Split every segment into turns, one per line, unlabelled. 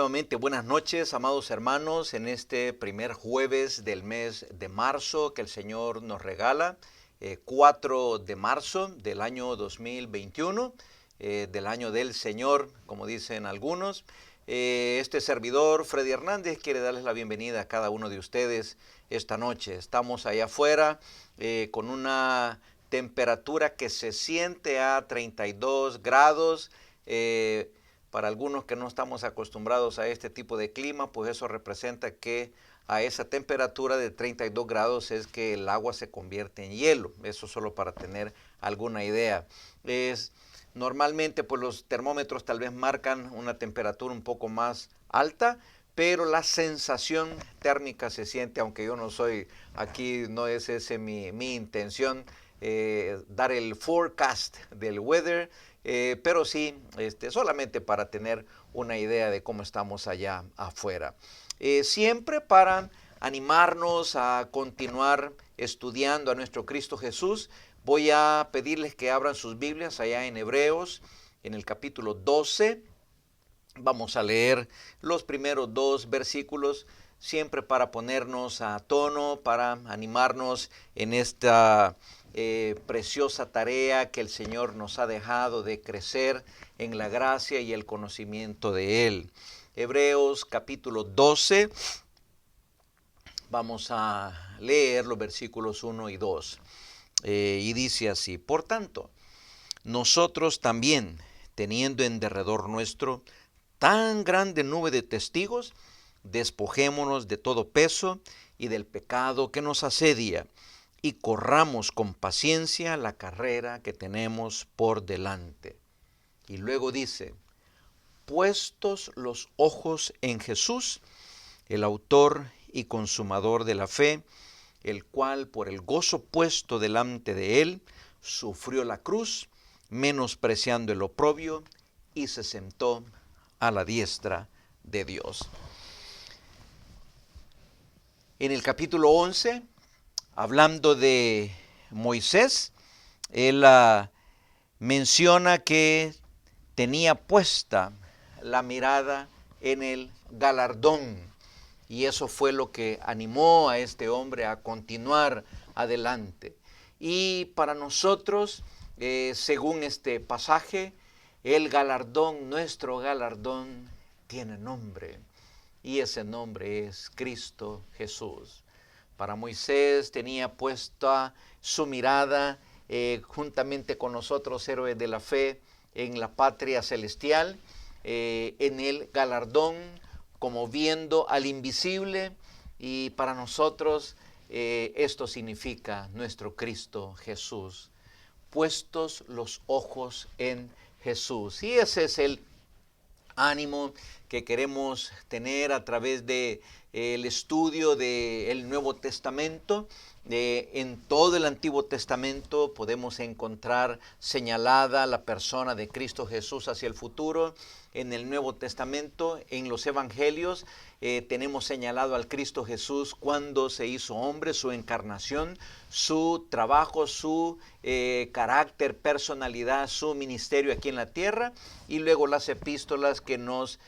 Nuevamente, buenas noches, amados hermanos, en este primer jueves del mes de marzo que el Señor nos regala, 4 de marzo del año 2021, del año del Señor, como dicen algunos. Este servidor, Freddy Hernández, quiere darles la bienvenida a cada uno de ustedes esta noche. Estamos allá afuera con una temperatura que se siente a 32 grados. Para algunos que no estamos acostumbrados a este tipo de clima, pues eso representa que a esa temperatura de 32 grados es que el agua se convierte en hielo. Eso solo para tener alguna idea. Normalmente pues los termómetros tal vez marcan una temperatura un poco más alta, pero la sensación térmica se siente, aunque yo no soy aquí, no es ese mi intención, dar el forecast del weather, pero sí, solamente para tener una idea de cómo estamos allá afuera. Siempre para animarnos a continuar estudiando a nuestro Cristo Jesús, voy a pedirles que abran sus Biblias allá en Hebreos, en el capítulo 12. Vamos a leer los primeros 2 versículos, siempre para ponernos a tono, para animarnos en esta preciosa tarea que el Señor nos ha dejado de crecer en la gracia y el conocimiento de Él. Hebreos capítulo 12, vamos a leer los versículos 1 y 2. Y dice así: por tanto, nosotros también, teniendo en derredor nuestro tan grande nube de testigos, despojémonos de todo peso y del pecado que nos asedia, y corramos con paciencia la carrera que tenemos por delante. Y luego dice: puestos los ojos en Jesús, el autor y consumador de la fe, el cual por el gozo puesto delante de él, sufrió la cruz, menospreciando el oprobio, y se sentó a la diestra de Dios. En el capítulo 11, hablando de Moisés, él menciona que tenía puesta la mirada en el galardón, y eso fue lo que animó a este hombre a continuar adelante. Y para nosotros, según este pasaje, el galardón, nuestro galardón, tiene nombre, y ese nombre es Cristo Jesús. Para Moisés tenía puesta su mirada juntamente con nosotros, héroes de la fe, en la patria celestial, en el galardón, como viendo al invisible, y para nosotros esto significa nuestro Cristo Jesús. Puestos los ojos en Jesús. Y ese es el ánimo que queremos tener a través de el estudio del Nuevo Testamento. En todo el Antiguo Testamento podemos encontrar señalada la persona de Cristo Jesús hacia el futuro. En el Nuevo Testamento, en los Evangelios, tenemos señalado al Cristo Jesús cuando se hizo hombre, su encarnación, su trabajo, su carácter, personalidad, su ministerio aquí en la tierra, y luego las epístolas que nos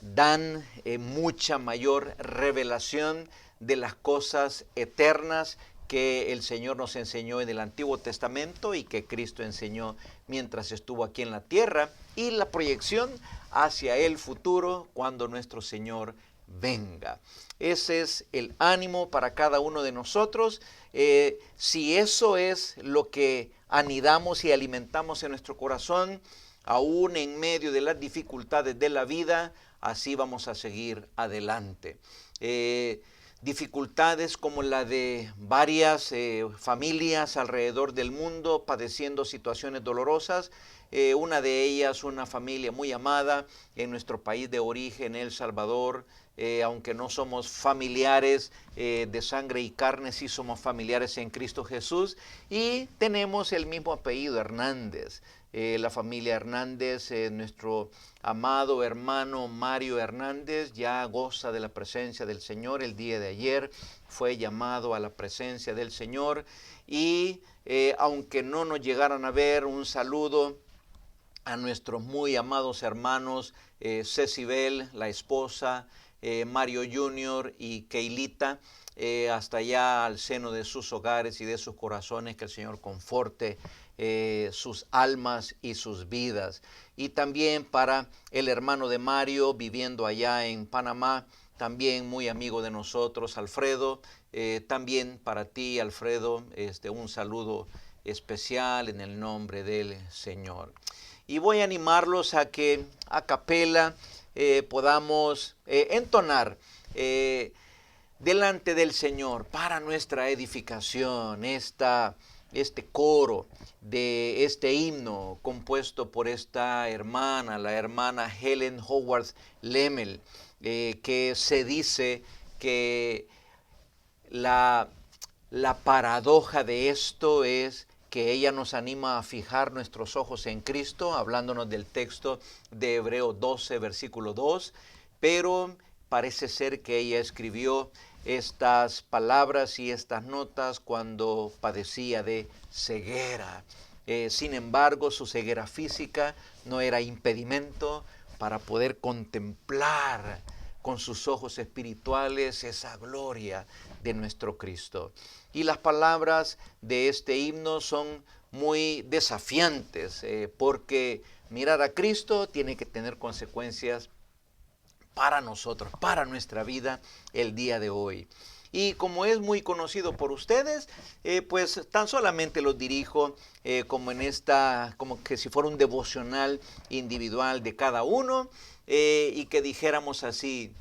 dan mucha mayor revelación de las cosas eternas que el Señor nos enseñó en el Antiguo Testamento y que Cristo enseñó mientras estuvo aquí en la tierra, y la proyección hacia el futuro cuando nuestro Señor venga. Ese es el ánimo para cada uno de nosotros. Si eso es lo que anidamos y alimentamos en nuestro corazón, aún en medio de las dificultades de la vida, así vamos a seguir adelante. Dificultades como la de varias familias alrededor del mundo padeciendo situaciones dolorosas. Una de ellas, una familia muy amada en nuestro país de origen, El Salvador. Aunque no somos familiares de sangre y carne, sí somos familiares en Cristo Jesús, y tenemos el mismo apellido, Hernández. La familia Hernández, nuestro amado hermano Mario Hernández ya goza de la presencia del Señor. El día de ayer fue llamado a la presencia del Señor, y aunque no nos llegaran a ver, un saludo a nuestros muy amados hermanos Cecibel, la esposa, Mario Junior y Keilita, hasta allá al seno de sus hogares y de sus corazones, que el Señor conforte sus almas y sus vidas. Y también para el hermano de Mario, viviendo allá en Panamá, también muy amigo de nosotros, Alfredo. También para ti, Alfredo, un saludo especial en el nombre del Señor. Y voy a animarlos a que a capela podamos entonar delante del Señor para nuestra edificación este coro de este himno compuesto por esta hermana, la hermana Helen Howard Lemmel, que se dice que la paradoja de esto es que ella nos anima a fijar nuestros ojos en Cristo, hablándonos del texto de Hebreos 12, versículo 2, pero parece ser que ella escribió estas palabras y estas notas cuando padecía de ceguera. Sin embargo, su ceguera física no era impedimento para poder contemplar con sus ojos espirituales esa gloria de nuestro Cristo. Y las palabras de este himno son muy desafiantes, porque mirar a Cristo tiene que tener consecuencias para nosotros, para nuestra vida el día de hoy. Y como es muy conocido por ustedes, pues tan solamente los dirijo como como que si fuera un devocional individual de cada uno, y que dijéramos así: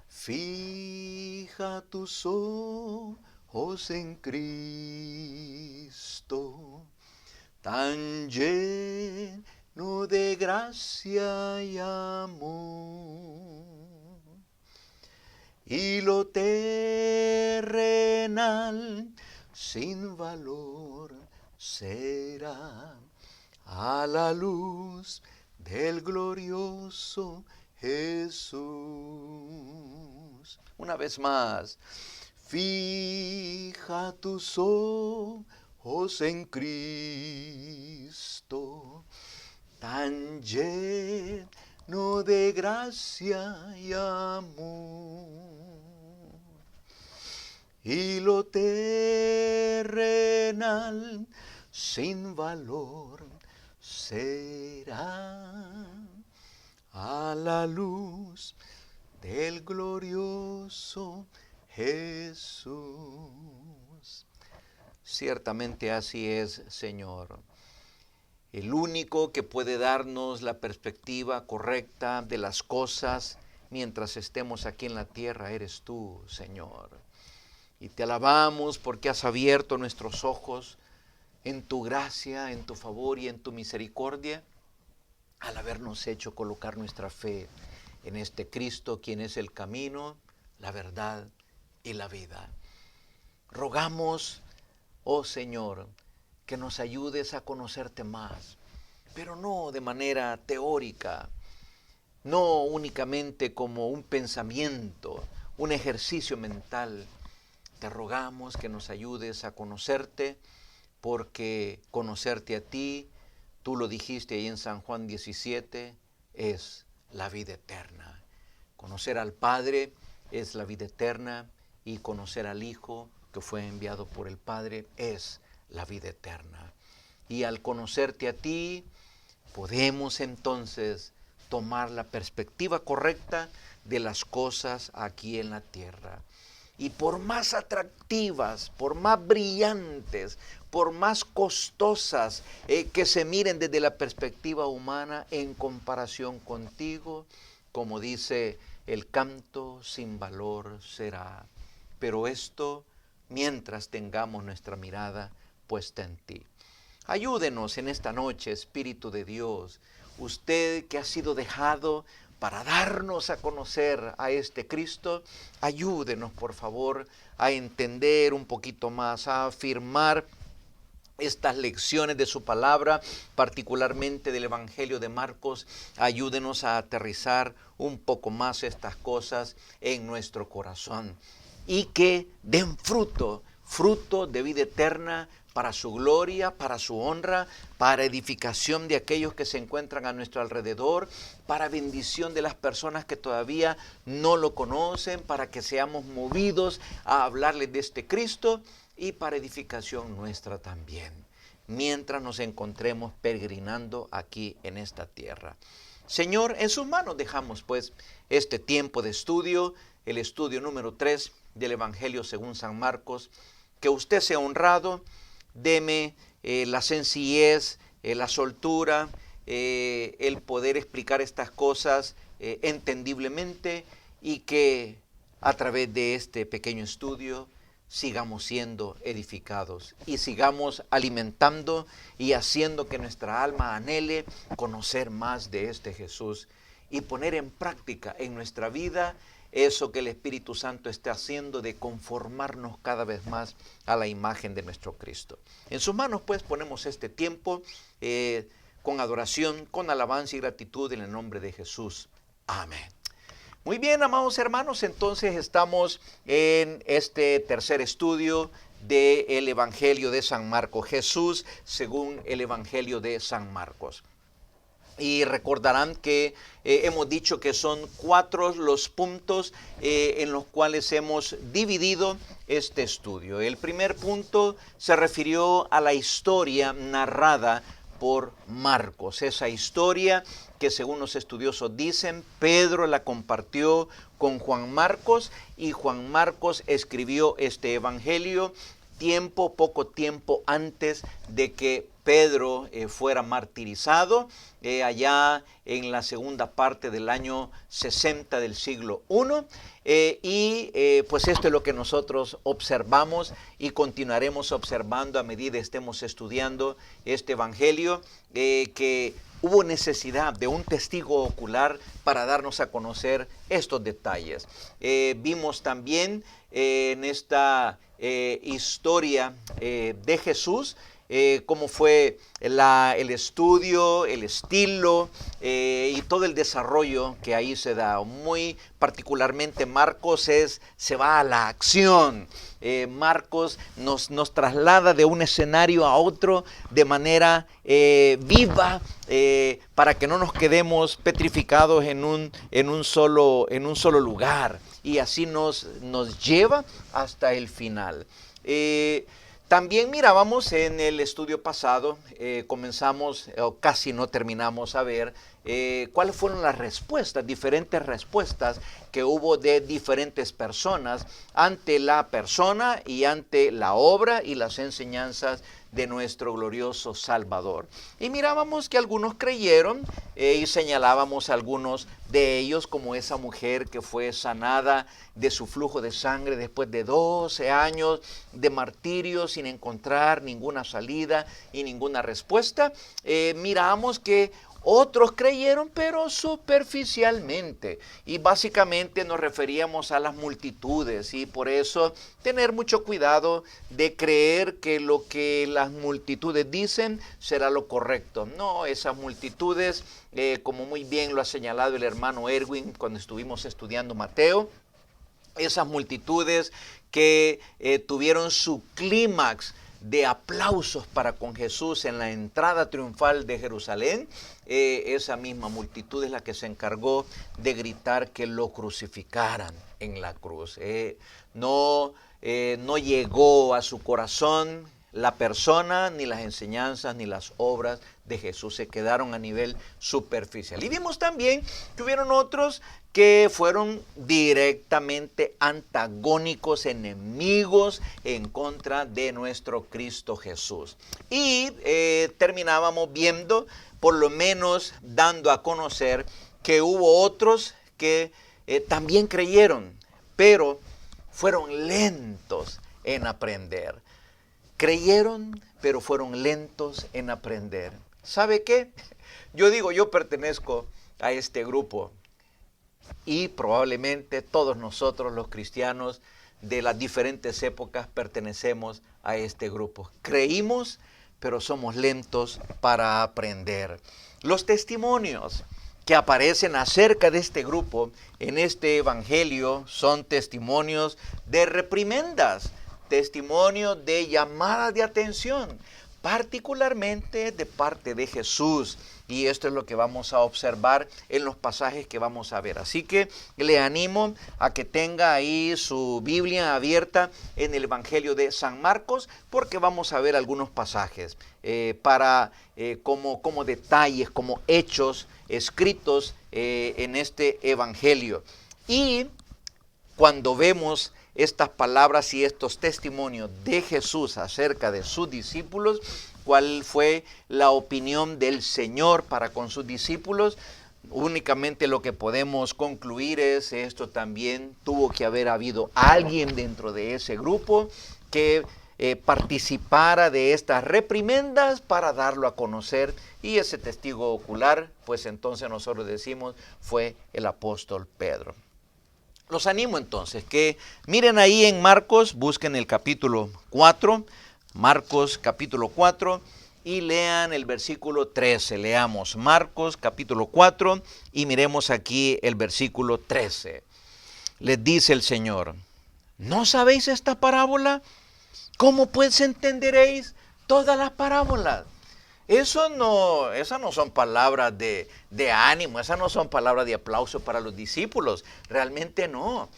fija tus ojos en Cristo, tan lleno de gracia y amor, y lo terrenal sin valor será a la luz del glorioso Jesús. Una vez más, fija tus ojos en Cristo, tan lleno de gracia y amor, y lo terrenal sin valor será a la luz del glorioso Jesús. Ciertamente así es, Señor. El único que puede darnos la perspectiva correcta de las cosas mientras estemos aquí en la tierra eres tú, Señor. Y te alabamos porque has abierto nuestros ojos en tu gracia, en tu favor y en tu misericordia, al habernos hecho colocar nuestra fe en este Cristo, quien es el camino, la verdad y la vida. Rogamos, oh Señor, que nos ayudes a conocerte más, pero no de manera teórica, no únicamente como un pensamiento, un ejercicio mental. Te rogamos que nos ayudes a conocerte, porque conocerte a ti, tú lo dijiste ahí en San Juan 17, es la vida eterna. Conocer al Padre es la vida eterna, y conocer al Hijo que fue enviado por el Padre es la vida eterna. Y al conocerte a ti, podemos entonces tomar la perspectiva correcta de las cosas aquí en la tierra. Y por más atractivas, por más brillantes, por más costosas que se miren desde la perspectiva humana, en comparación contigo, como dice el canto, sin valor será. Pero esto mientras tengamos nuestra mirada puesta en ti. Ayúdenos en esta noche, Espíritu de Dios, usted que ha sido dejado para darnos a conocer a este Cristo, ayúdenos por favor a entender un poquito más, a afirmar estas lecciones de su palabra, particularmente del Evangelio de Marcos. Ayúdenos a aterrizar un poco más estas cosas en nuestro corazón y que den fruto fruto de vida eterna, para su gloria, para su honra, para edificación de aquellos que se encuentran a nuestro alrededor, para bendición de las personas que todavía no lo conocen, para que seamos movidos a hablarles de este Cristo y para edificación nuestra también, mientras nos encontremos peregrinando aquí en esta tierra. Señor, en sus manos dejamos pues este tiempo de estudio, el estudio número 3 del Evangelio según San Marcos. Que usted sea honrado, deme la sencillez, la soltura, el poder explicar estas cosas entendiblemente, y que a través de este pequeño estudio sigamos siendo edificados y sigamos alimentando y haciendo que nuestra alma anhele conocer más de este Jesús y poner en práctica en nuestra vida eso que el Espíritu Santo está haciendo de conformarnos cada vez más a la imagen de nuestro Cristo. En sus manos pues ponemos este tiempo con adoración, con alabanza y gratitud en el nombre de Jesús. Amén. Muy bien, amados hermanos, entonces estamos en este tercer estudio del Evangelio de San Marcos, Jesús según el Evangelio de San Marcos. Y recordarán que hemos dicho que son 4 los puntos en los cuales hemos dividido este estudio. El primer punto se refirió a la historia narrada por Marcos, esa historia que según los estudiosos dicen, Pedro la compartió con Juan Marcos y Juan Marcos escribió este evangelio poco tiempo antes de que Pedro fuera martirizado, allá en la segunda parte del año 60 del siglo I. Pues esto es lo que nosotros observamos y continuaremos observando a medida que estemos estudiando este evangelio, que hubo necesidad de un testigo ocular para darnos a conocer estos detalles. Vimos también en esta historia de Jesús, cómo fue el estudio, el estilo y todo el desarrollo que ahí se da. Muy particularmente Marcos se va a la acción. Marcos nos traslada de un escenario a otro de manera viva, para que no nos quedemos petrificados en un solo lugar, y así nos lleva hasta el final. También mirábamos en el estudio pasado, comenzamos o casi no terminamos a ver cuáles fueron las respuestas, diferentes respuestas que hubo de diferentes personas ante la persona y ante la obra y las enseñanzas de nuestro glorioso Salvador. Y mirábamos que algunos creyeron y señalábamos a algunos de ellos, como esa mujer que fue sanada de su flujo de sangre después de 12 años de martirio sin encontrar ninguna salida y ninguna respuesta. Miramos que otros creyeron, pero superficialmente, y básicamente nos referíamos a las multitudes, y por eso tener mucho cuidado de creer que lo que las multitudes dicen será lo correcto. No, esas multitudes, como muy bien lo ha señalado el hermano Erwin cuando estuvimos estudiando Mateo, esas multitudes que tuvieron su clímax de aplausos para con Jesús en la entrada triunfal de Jerusalén, esa misma multitud es la que se encargó de gritar que lo crucificaran en la cruz. No llegó a su corazón la persona, ni las enseñanzas, ni las obras de Jesús, se quedaron a nivel superficial. Y vimos también que hubieron otros que fueron directamente antagónicos, enemigos en contra de nuestro Cristo Jesús. Y terminábamos viendo, por lo menos dando a conocer, que hubo otros que también creyeron, pero fueron lentos en aprender. Creyeron, pero fueron lentos en aprender. ¿Sabe qué? Yo pertenezco a este grupo. Y probablemente todos nosotros los cristianos de las diferentes épocas pertenecemos a este grupo. Creímos, pero somos lentos para aprender. Los testimonios que aparecen acerca de este grupo en este evangelio son testimonios de reprimendas, testimonios de llamadas de atención, particularmente de parte de Jesús. Y esto es lo que vamos a observar en los pasajes que vamos a ver. Así que le animo a que tenga ahí su Biblia abierta en el Evangelio de San Marcos, porque vamos a ver algunos pasajes como detalles, como hechos escritos en este Evangelio. Y cuando vemos estas palabras y estos testimonios de Jesús acerca de sus discípulos, cuál fue la opinión del Señor para con sus discípulos, únicamente lo que podemos concluir es esto: también tuvo que haber habido alguien dentro de ese grupo que participara de estas reprimendas para darlo a conocer, y ese testigo ocular, pues entonces nosotros decimos, fue el apóstol Pedro. Los animo entonces que miren ahí en Marcos, busquen el capítulo 4, Marcos capítulo 4, y lean el versículo 13. Leamos Marcos capítulo 4 y miremos aquí el versículo 13. Les dice el Señor: ¿no sabéis esta parábola? ¿Cómo pues entenderéis todas las parábolas? Esas no son palabras de ánimo, esas no son palabras de aplauso para los discípulos, realmente no.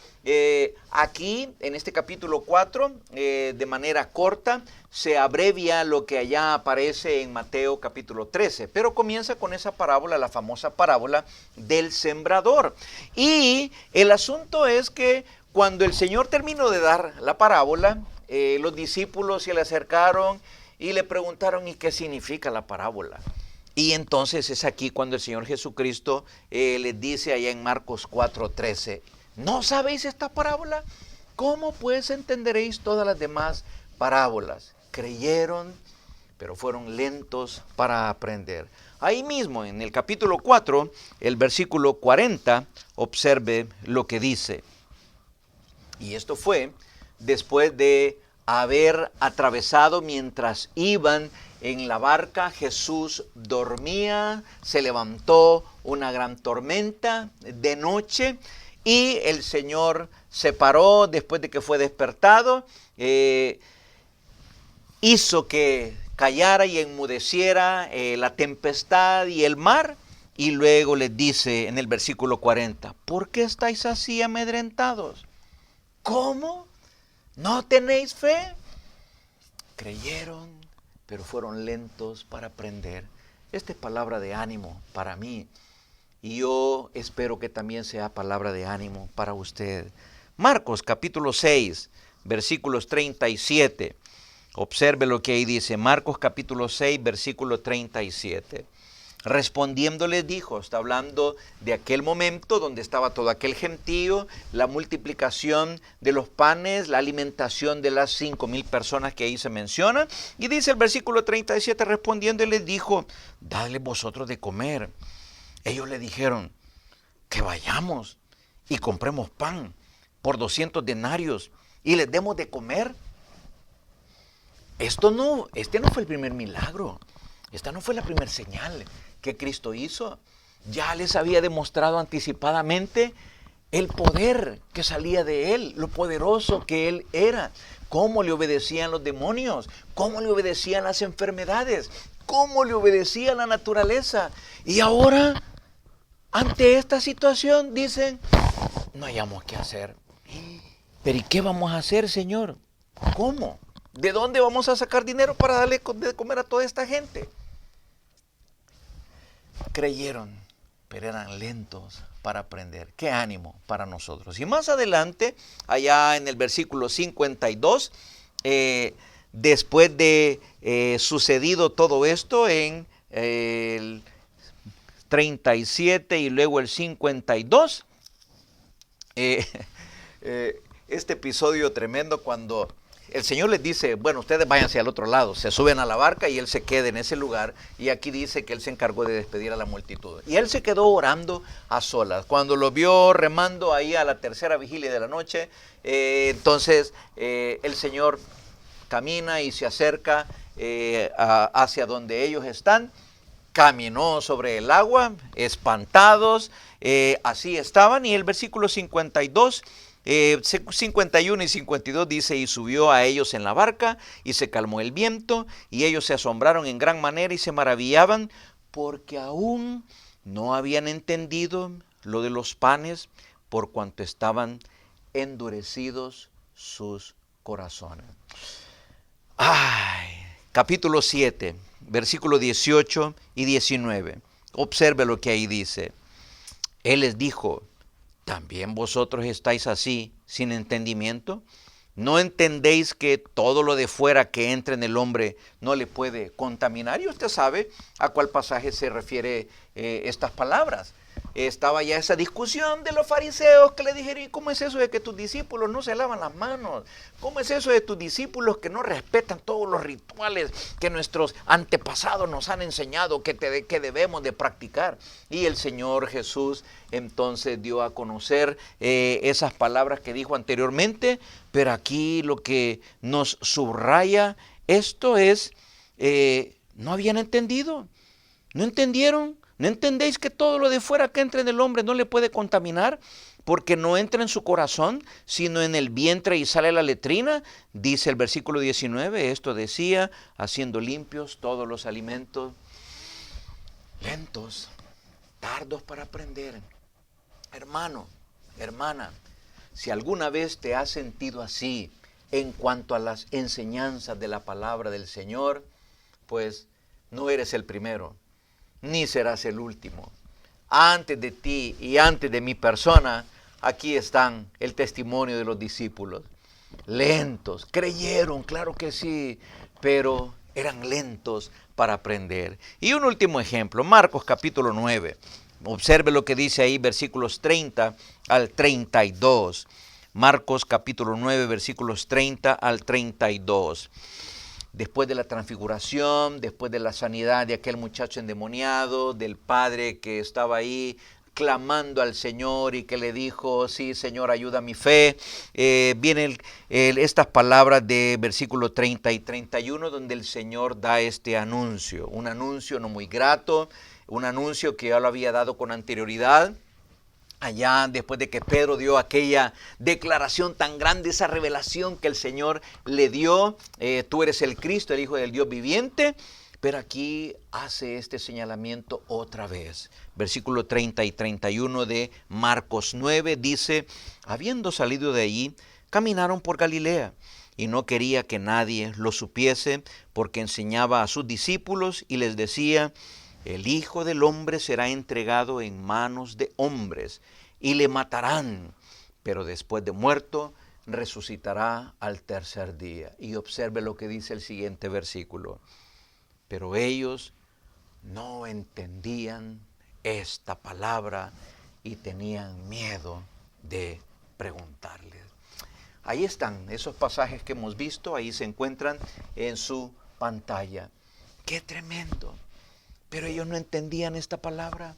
Aquí, en este capítulo 4, de manera corta, se abrevia lo que allá aparece en Mateo capítulo 13, pero comienza con esa parábola, la famosa parábola del sembrador. Y el asunto es que cuando el Señor terminó de dar la parábola, los discípulos se le acercaron y le preguntaron: ¿y qué significa la parábola? Y entonces es aquí cuando el Señor Jesucristo les dice allá en Marcos 4:13: ¿no sabéis esta parábola? ¿Cómo pues entenderéis todas las demás parábolas? Creyeron, pero fueron lentos para aprender. Ahí mismo en el capítulo 4, el versículo 40, observe lo que dice. Y esto fue después de haber atravesado, mientras iban en la barca, Jesús dormía, se levantó una gran tormenta de noche y el Señor se paró después de que fue despertado, hizo que callara y enmudeciera la tempestad y el mar, y luego les dice en el versículo 40: ¿por qué estáis así amedrentados? ¿Cómo? ¿No tenéis fe? Creyeron, pero fueron lentos para aprender. Esta es palabra de ánimo para mí, y yo espero que también sea palabra de ánimo para usted. Marcos capítulo 6, versículos 37. Observe lo que ahí dice. Marcos capítulo 6, versículo 37. Respondiendo les dijo, está hablando de aquel momento donde estaba todo aquel gentío, la multiplicación de los panes, la alimentación de las 5,000 personas que ahí se menciona. Y dice el versículo 37, respondiendo les dijo: dadle vosotros de comer. Ellos le dijeron: que vayamos y compremos pan por 200 denarios y les demos de comer. Este no fue el primer milagro, esta no fue la primera señal que Cristo hizo. Ya les había demostrado anticipadamente el poder que salía de Él, lo poderoso que Él era, cómo le obedecían los demonios, cómo le obedecían las enfermedades, cómo le obedecía la naturaleza. Y ahora, ante esta situación, dicen: no hayamos qué hacer. ¿Pero y qué vamos a hacer, Señor? ¿Cómo? ¿De dónde vamos a sacar dinero para darle de comer a toda esta gente? Creyeron, pero eran lentos para aprender. Qué ánimo para nosotros. Y más adelante, allá en el versículo 52, después de sucedido todo esto en el 37 y luego el 52, este episodio tremendo cuando el Señor les dice: bueno, ustedes váyanse al otro lado, se suben a la barca y Él se queda en ese lugar, y aquí dice que Él se encargó de despedir a la multitud. Y Él se quedó orando a solas. Cuando lo vio remando ahí a la tercera vigilia de la noche, entonces el Señor camina y se acerca hacia donde ellos están, caminó sobre el agua, espantados, así estaban, y el versículo 52 51 y 52 dice, y subió a ellos en la barca, y se calmó el viento, y ellos se asombraron en gran manera y se maravillaban, porque aún no habían entendido lo de los panes, por cuanto estaban endurecidos sus corazones. Capítulo 7, versículos 18 y 19. Observe lo que ahí dice. Él les dijo, ¿también vosotros estáis así, sin entendimiento? ¿No entendéis que todo lo de fuera que entra en el hombre no le puede contaminar? Y usted sabe a cuál pasaje se refiere estas palabras. Estaba ya esa discusión de los fariseos que le dijeron, ¿y cómo es eso de que tus discípulos no se lavan las manos? ¿Cómo es eso de tus discípulos que no respetan todos los rituales que nuestros antepasados nos han enseñado que debemos de practicar? Y el Señor Jesús entonces dio a conocer esas palabras que dijo anteriormente, pero aquí lo que nos subraya esto es, no habían entendido, no entendieron. ¿No entendéis que todo lo de fuera que entra en el hombre no le puede contaminar? Porque no entra en su corazón, sino en el vientre y sale a la letrina. Dice el versículo 19, esto decía, haciendo limpios todos los alimentos. Lentos, tardos para aprender. Hermano, hermana, si alguna vez te has sentido así en cuanto a las enseñanzas de la palabra del Señor, pues no eres el primero, ni serás el último. Antes de ti y antes de mi persona, aquí están el testimonio de los discípulos. Lentos, creyeron, claro que sí, pero eran lentos para aprender. Y un último ejemplo, Marcos capítulo 9. Observe lo que dice ahí, versículos 30 al 32. Marcos capítulo 9, versículos 30 al 32. Después de la transfiguración, después de la sanidad de aquel muchacho endemoniado, del padre que estaba ahí clamando al Señor y que le dijo, sí, Señor, ayuda a mi fe, vienen estas palabras de versículo 30 y 31, donde el Señor da este anuncio, un anuncio no muy grato, un anuncio que ya lo había dado con anterioridad. Allá después de que Pedro dio aquella declaración tan grande, esa revelación que el Señor le dio, tú eres el Cristo, el Hijo del Dios viviente, pero aquí hace este señalamiento otra vez. Versículo 30 y 31 de Marcos 9 dice, habiendo salido de allí, caminaron por Galilea, y no quería que nadie lo supiese, porque enseñaba a sus discípulos y les decía, el Hijo del Hombre será entregado en manos de hombres y le matarán, pero después de muerto resucitará al tercer día. Y observe lo que dice el siguiente versículo. Pero ellos no entendían esta palabra y tenían miedo de preguntarles. Ahí están esos pasajes que hemos visto, ahí se encuentran en su pantalla. ¡Qué tremendo! Pero ellos no entendían esta palabra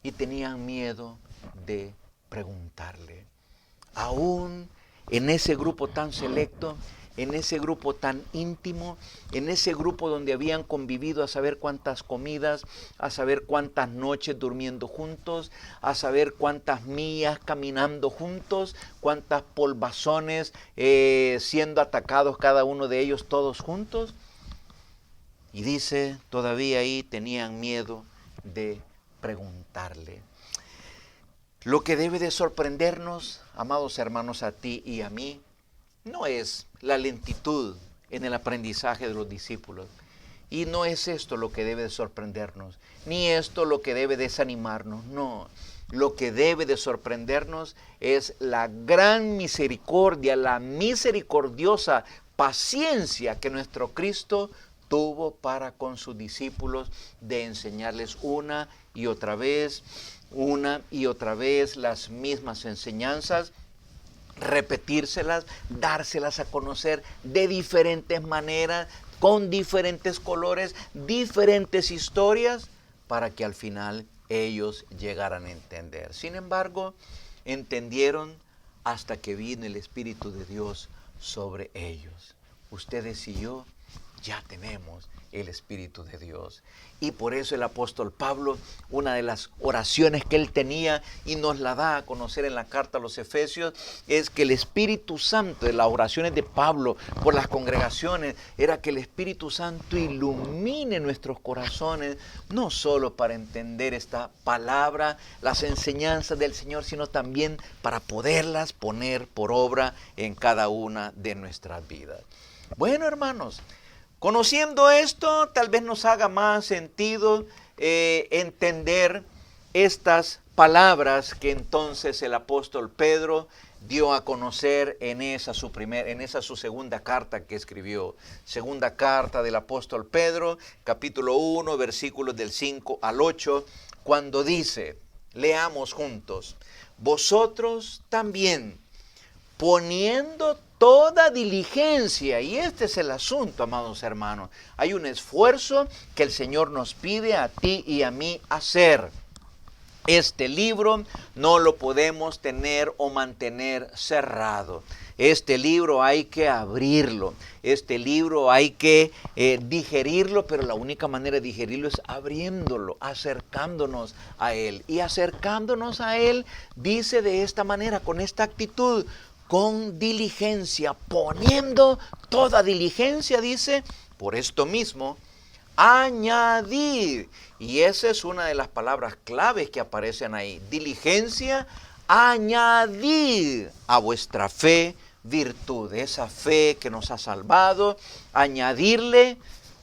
y tenían miedo de preguntarle. Aún en ese grupo tan selecto, en ese grupo tan íntimo, en ese grupo donde habían convivido a saber cuántas comidas, a saber cuántas noches durmiendo juntos, a saber cuántas millas caminando juntos, cuántas polvazones siendo atacados cada uno de ellos todos juntos. Y dice, todavía ahí tenían miedo de preguntarle. Lo que debe de sorprendernos, amados hermanos, a ti y a mí, no es la lentitud en el aprendizaje de los discípulos. Y no es esto lo que debe de sorprendernos, ni esto lo que debe desanimarnos, no. Lo que debe de sorprendernos es la gran misericordia, la misericordiosa paciencia que nuestro Cristo tuvo para con sus discípulos de enseñarles una y otra vez las mismas enseñanzas, repetírselas, dárselas a conocer de diferentes maneras, con diferentes colores, diferentes historias, para que al final ellos llegaran a entender. Sin embargo, entendieron hasta que vino el Espíritu de Dios sobre ellos. Ustedes y yo ya tenemos el Espíritu de Dios. Y por eso el apóstol Pablo, una de las oraciones que él tenía y nos la da a conocer en la carta a los Efesios, es que el Espíritu Santo, de las oraciones de Pablo por las congregaciones, era que el Espíritu Santo ilumine nuestros corazones, no solo para entender esta palabra, las enseñanzas del Señor, sino también para poderlas poner por obra en cada una de nuestras vidas. Bueno, hermanos, conociendo esto, tal vez nos haga más sentido entender estas palabras que entonces el apóstol Pedro dio a conocer en esa su segunda carta que escribió. Segunda carta del apóstol Pedro, capítulo 1, versículos del 5 al 8, cuando dice, leamos juntos, vosotros también, poniendo toda diligencia, y este es el asunto, amados hermanos, hay un esfuerzo que el Señor nos pide a ti y a mí hacer. Este libro no lo podemos tener o mantener cerrado. Este libro hay que abrirlo, este libro hay que digerirlo, pero la única manera de digerirlo es abriéndolo, acercándonos a Él. Y acercándonos a Él, dice de esta manera, con esta actitud, con diligencia, poniendo toda diligencia, dice, por esto mismo, añadid. Y esa es una de las palabras claves que aparecen ahí. Diligencia, añadid a vuestra fe virtud. Esa fe que nos ha salvado, añadirle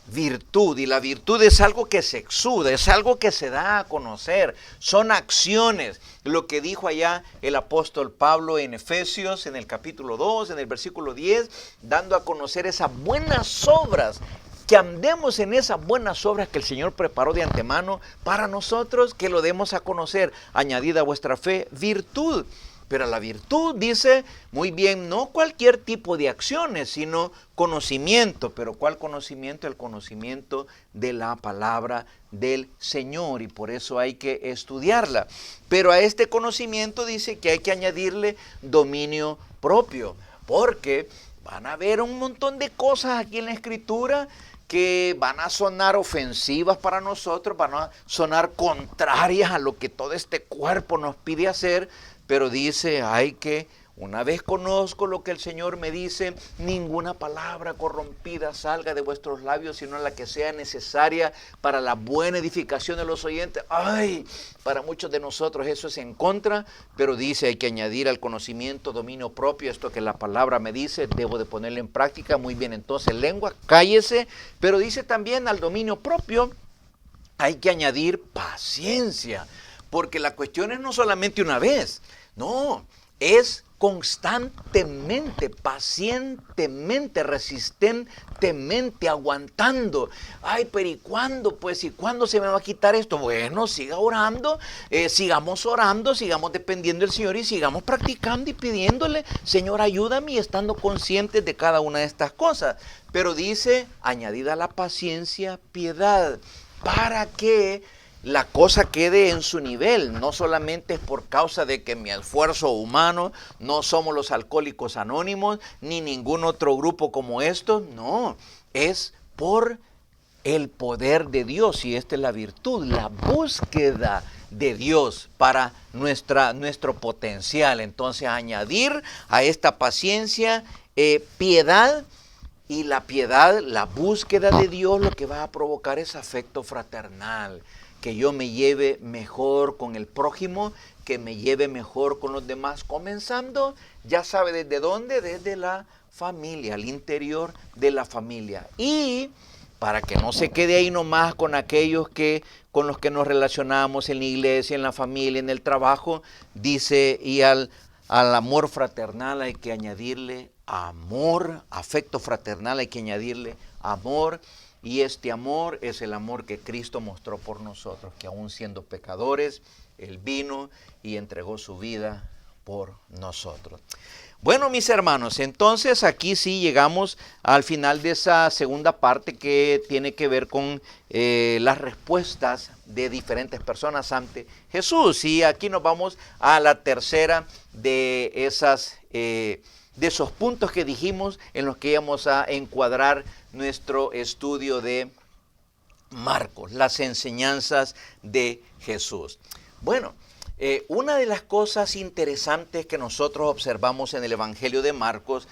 virtud. Y la virtud es algo que se exuda, es algo que se da a conocer. Son acciones. Lo que dijo allá el apóstol Pablo en Efesios, en el capítulo 2, en el versículo 10, dando a conocer esas buenas obras, que andemos en esas buenas obras que el Señor preparó de antemano para nosotros, que lo demos a conocer. Añadida a vuestra fe, virtud. Pero la virtud dice, muy bien, no cualquier tipo de acciones, sino conocimiento. ¿Pero cuál conocimiento? El conocimiento de la palabra del Señor, y por eso hay que estudiarla. Pero a este conocimiento dice que hay que añadirle dominio propio, porque van a haber un montón de cosas aquí en la Escritura que van a sonar ofensivas para nosotros, van a sonar contrarias a lo que todo este cuerpo nos pide hacer, pero dice, hay que, una vez conozco lo que el Señor me dice, ninguna palabra corrompida salga de vuestros labios, sino la que sea necesaria para la buena edificación de los oyentes. Ay, para muchos de nosotros eso es en contra, pero dice, hay que añadir al conocimiento dominio propio, esto que la palabra me dice, debo de ponerlo en práctica. Muy bien, entonces lengua, cállese, pero dice también al dominio propio, hay que añadir paciencia, porque la cuestión es no solamente una vez, no, es constantemente, pacientemente, resistentemente, aguantando. Ay, pero ¿y cuándo? Pues, ¿y cuándo se me va a quitar esto? Bueno, siga orando, sigamos orando, sigamos dependiendo del Señor y sigamos practicando y pidiéndole, Señor, ayúdame, y estando conscientes de cada una de estas cosas. Pero dice, añadida a la paciencia, piedad, para que la cosa quede en su nivel. No solamente es por causa de que mi esfuerzo humano, no somos los Alcohólicos Anónimos, ni ningún otro grupo como estos, no, es por el poder de Dios, y esta es la virtud, la búsqueda de Dios para nuestro potencial. Entonces, añadir a esta paciencia piedad, y la piedad, la búsqueda de Dios, lo que va a provocar es afecto fraternal, que yo me lleve mejor con el prójimo, que me lleve mejor con los demás, comenzando, ya sabe desde dónde, desde la familia, al interior de la familia. Y para que no se quede ahí nomás con aquellos con los que nos relacionamos en la iglesia, en la familia, en el trabajo, dice, y al amor fraternal hay que añadirle amor, afecto fraternal hay que añadirle amor. Y este amor es el amor que Cristo mostró por nosotros, que aún siendo pecadores, Él vino y entregó su vida por nosotros. Bueno, mis hermanos, entonces aquí sí llegamos al final de esa segunda parte que tiene que ver con las respuestas de diferentes personas ante Jesús. Y aquí nos vamos a la tercera de esas de esos puntos que dijimos en los que íbamos a encuadrar nuestro estudio de Marcos, las enseñanzas de Jesús. Bueno, una de las cosas interesantes que nosotros observamos en el Evangelio de Marcos,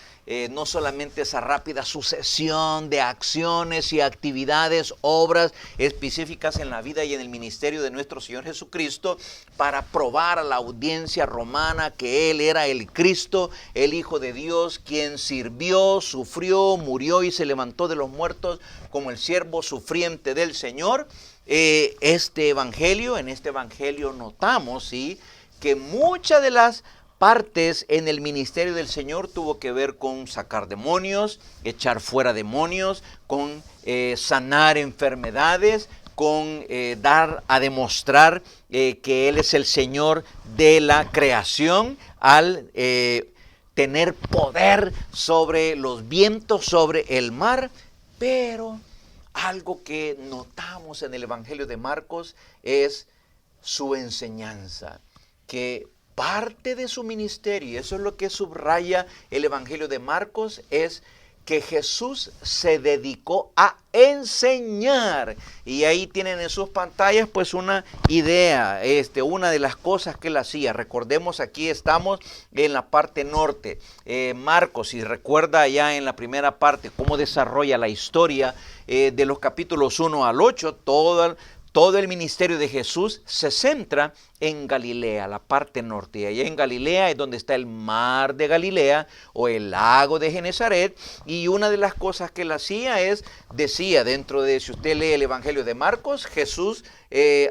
no solamente esa rápida sucesión de acciones y actividades, obras específicas en la vida y en el ministerio de nuestro Señor Jesucristo, para probar a la audiencia romana que Él era el Cristo, el Hijo de Dios, quien sirvió, sufrió, murió y se levantó de los muertos como el siervo sufriente del Señor. En este evangelio notamos, ¿sí?, que muchas de las partes en el ministerio del Señor tuvo que ver con sacar demonios, echar fuera demonios, con sanar enfermedades, con dar a demostrar que Él es el Señor de la creación, al tener poder sobre los vientos, sobre el mar. Pero algo que notamos en el Evangelio de Marcos es su enseñanza, que parte de su ministerio, y eso es lo que subraya el Evangelio de Marcos, es que Jesús se dedicó a enseñar. Y ahí tienen en sus pantallas pues una idea, una de las cosas que él hacía. Recordemos, aquí estamos en la parte norte. Marcos, si recuerda ya en la primera parte cómo desarrolla la historia de los capítulos 1 al 8, todo el ministerio de Jesús se centra en Galilea, la parte norte. Y allá en Galilea es donde está el mar de Galilea o el lago de Genesaret. Y una de las cosas que él hacía decía dentro de, si usted lee el Evangelio de Marcos, Jesús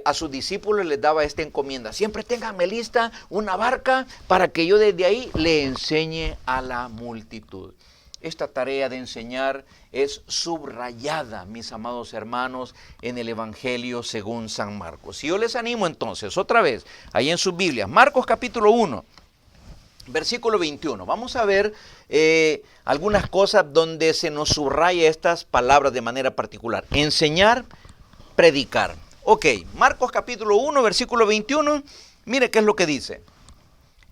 a sus discípulos les daba esta encomienda: siempre ténganme lista una barca para que yo desde ahí le enseñe a la multitud. Esta tarea de enseñar es subrayada, mis amados hermanos, en el Evangelio según San Marcos. Y yo les animo entonces, otra vez, ahí en sus Biblias, Marcos capítulo 1, versículo 21. Vamos a ver algunas cosas donde se nos subraya estas palabras de manera particular. Enseñar, predicar. Ok, Marcos capítulo 1, versículo 21, mire qué es lo que dice.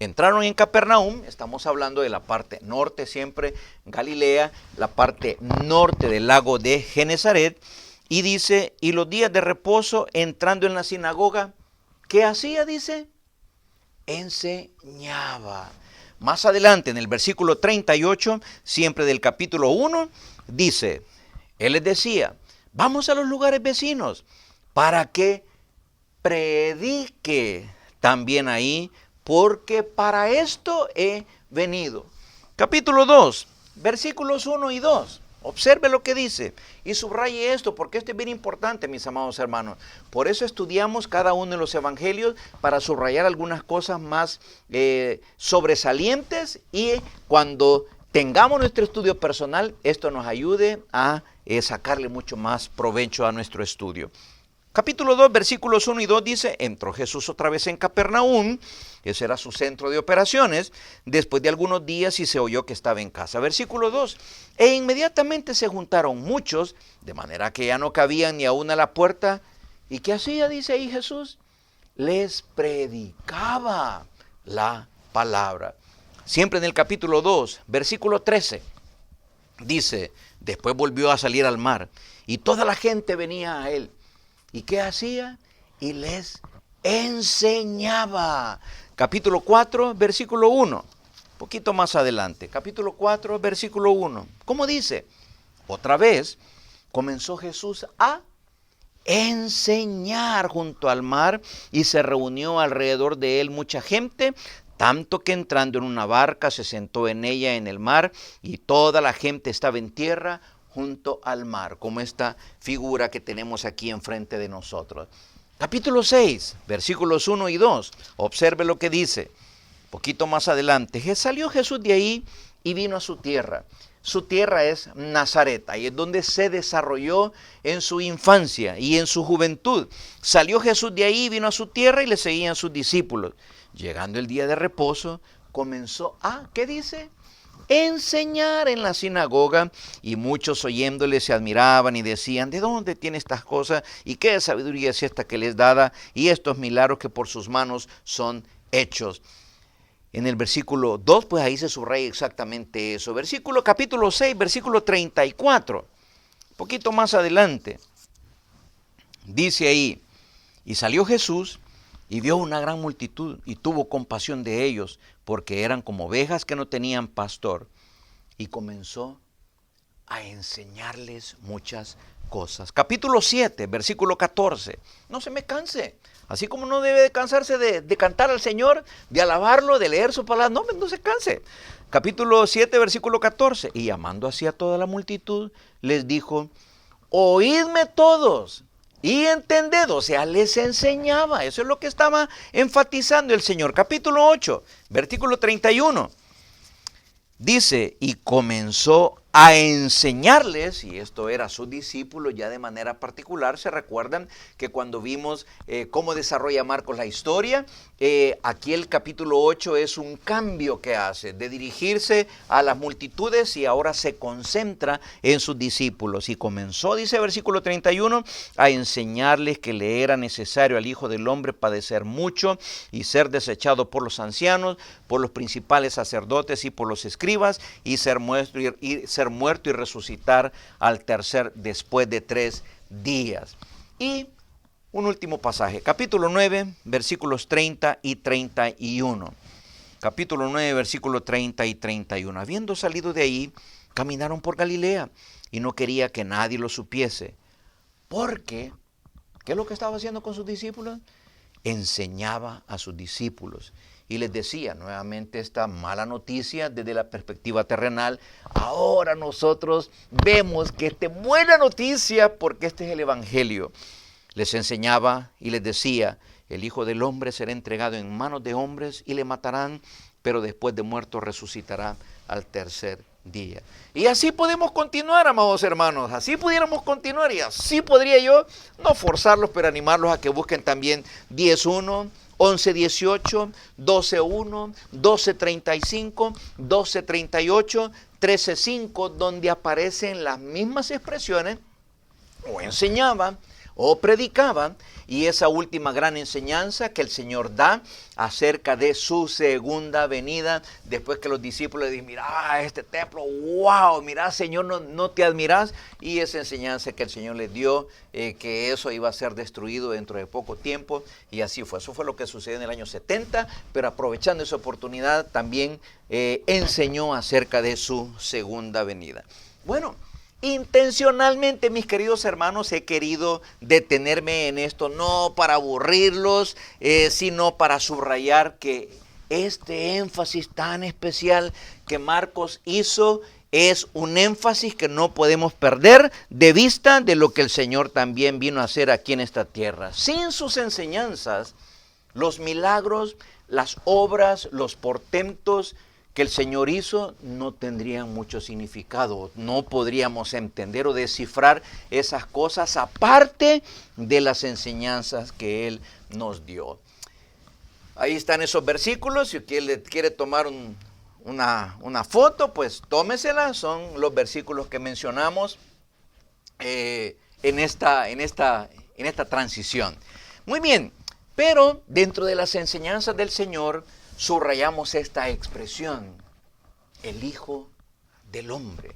Entraron en Capernaum, estamos hablando de la parte norte siempre, Galilea, la parte norte del lago de Genesaret, y dice, y los días de reposo, entrando en la sinagoga, ¿qué hacía? Dice, enseñaba. Más adelante, en el versículo 38, siempre del capítulo 1, dice, él les decía, vamos a los lugares vecinos, para que predique también ahí, porque para esto he venido. Capítulo 2, versículos 1 y 2. Observe lo que dice y subraye esto, porque esto es bien importante, mis amados hermanos. Por eso estudiamos cada uno de los evangelios, para subrayar algunas cosas más sobresalientes, y cuando tengamos nuestro estudio personal, esto nos ayude a sacarle mucho más provecho a nuestro estudio. Capítulo 2, versículos 1 y 2 dice, entró Jesús otra vez en Capernaum, ese era su centro de operaciones, después de algunos días, y se oyó que estaba en casa. Versículo 2, e inmediatamente se juntaron muchos, de manera que ya no cabían ni aún a la puerta. ¿Y qué hacía? Dice ahí Jesús, les predicaba la palabra. Siempre en el capítulo 2, versículo 13, dice, después volvió a salir al mar, y toda la gente venía a él. ¿Y qué hacía? Y les enseñaba. Capítulo 4, versículo 1. Un poquito más adelante. Capítulo 4, versículo 1. ¿Cómo dice? Otra vez comenzó Jesús a enseñar junto al mar, y se reunió alrededor de él mucha gente, tanto que entrando en una barca se sentó en ella en el mar, y toda la gente estaba en tierra junto al mar, como esta figura que tenemos aquí enfrente de nosotros. Capítulo 6, versículos 1 y 2. Observe lo que dice. Poquito más adelante. Salió Jesús de ahí y vino a su tierra. Su tierra es Nazaret, ahí es donde se desarrolló en su infancia y en su juventud. Salió Jesús de ahí, vino a su tierra, y le seguían sus discípulos. Llegando el día de reposo, comenzó a, ¿qué dice?, enseñar en la sinagoga, y muchos oyéndole se admiraban y decían, ¿de dónde tiene estas cosas? ¿Y qué sabiduría es esta que les dada? Y estos milagros que por sus manos son hechos. en el versículo 2, pues ahí se subraya exactamente eso. Capítulo 6, versículo 34, un poquito más adelante, dice ahí, y salió Jesús y vio una gran multitud y tuvo compasión de ellos, porque eran como ovejas que no tenían pastor, y comenzó a enseñarles muchas cosas. Capítulo 7, versículo 14. No se me canse. Así como no debe de cansarse de cantar al Señor, de alabarlo, de leer su palabra. No se canse. Capítulo 7, versículo 14. Y llamando así a toda la multitud, les dijo, oídme todos y entended. O sea, les enseñaba. Eso es lo que estaba enfatizando el Señor. Capítulo 8, versículo 31. Dice, y comenzó a enseñarles, y esto era a sus discípulos ya de manera particular. Se recuerdan que cuando vimos cómo desarrolla Marcos la historia, aquí el capítulo 8 es un cambio que hace de dirigirse a las multitudes y ahora se concentra en sus discípulos. Y comenzó, dice versículo 31, a enseñarles que le era necesario al Hijo del Hombre padecer mucho y ser desechado por los ancianos, por los principales sacerdotes y por los escribas, y ser muerto y resucitar al tercer después de 3 días. Y un último pasaje, capítulo 9, versículos 30 y 31. Capítulo 9, versículos 30 y 31. Habiendo salido de ahí, caminaron por Galilea y no quería que nadie lo supiese. Porque, ¿qué es lo que estaba haciendo con sus discípulos? Enseñaba a sus discípulos. Y les decía nuevamente esta mala noticia desde la perspectiva terrenal. Ahora nosotros vemos que esta es buena noticia porque este es el Evangelio. Les enseñaba y les decía, el Hijo del Hombre será entregado en manos de hombres y le matarán, pero después de muerto resucitará al tercer día. Y así podemos continuar, amados hermanos, así pudiéramos continuar y así podría yo, no forzarlos, pero animarlos a que busquen también 10.1, 11.18, 12.1, 12.35, 12.38, 13.5, donde aparecen las mismas expresiones, o enseñaban, o predicaban, y esa última gran enseñanza que el Señor da acerca de su segunda venida, después que los discípulos le dicen, mira este templo, wow, mira Señor, no te admiras, y esa enseñanza que el Señor les dio, que eso iba a ser destruido dentro de poco tiempo, y así fue. Eso fue lo que sucedió en el año 70, pero aprovechando esa oportunidad también enseñó acerca de su segunda venida. Bueno, intencionalmente, mis queridos hermanos, he querido detenerme en esto, no para aburrirlos, sino para subrayar que este énfasis tan especial que Marcos hizo es un énfasis que no podemos perder de vista de lo que el Señor también vino a hacer aquí en esta tierra. Sin sus enseñanzas, los milagros, las obras, los portentos que el Señor hizo no tendrían mucho significado. No podríamos entender o descifrar esas cosas aparte de las enseñanzas que Él nos dio. Ahí están esos versículos. Si usted quiere tomar una foto, pues tómesela. Son los versículos que mencionamos en esta transición. Muy bien, pero dentro de las enseñanzas del Señor subrayamos esta expresión, el Hijo del Hombre.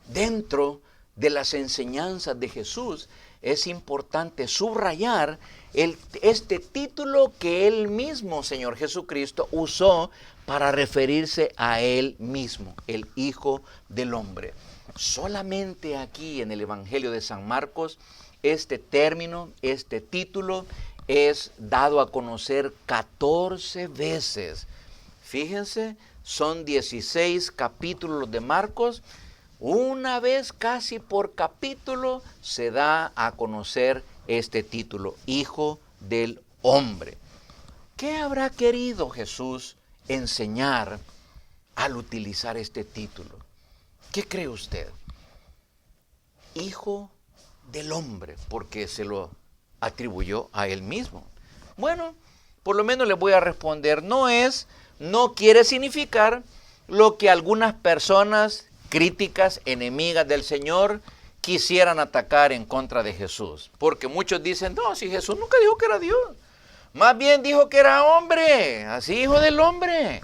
Dentro de las enseñanzas de Jesús es importante subrayar este título que Él mismo, Señor Jesucristo, usó para referirse a Él mismo, el Hijo del Hombre. Solamente aquí en el Evangelio de San Marcos, este término, este título, es dado a conocer 14 veces. Fíjense, son 16 capítulos de Marcos. Una vez casi por capítulo se da a conocer este título, Hijo del Hombre. ¿Qué habrá querido Jesús enseñar al utilizar este título? ¿Qué cree usted? Hijo del Hombre, porque se lo atribuyó a Él mismo. Bueno, por lo menos le voy a responder, no quiere significar lo que algunas personas críticas, enemigas del Señor, quisieran atacar en contra de Jesús. Porque muchos dicen, no, si Jesús nunca dijo que era Dios, más bien dijo que era hombre, así Hijo del Hombre.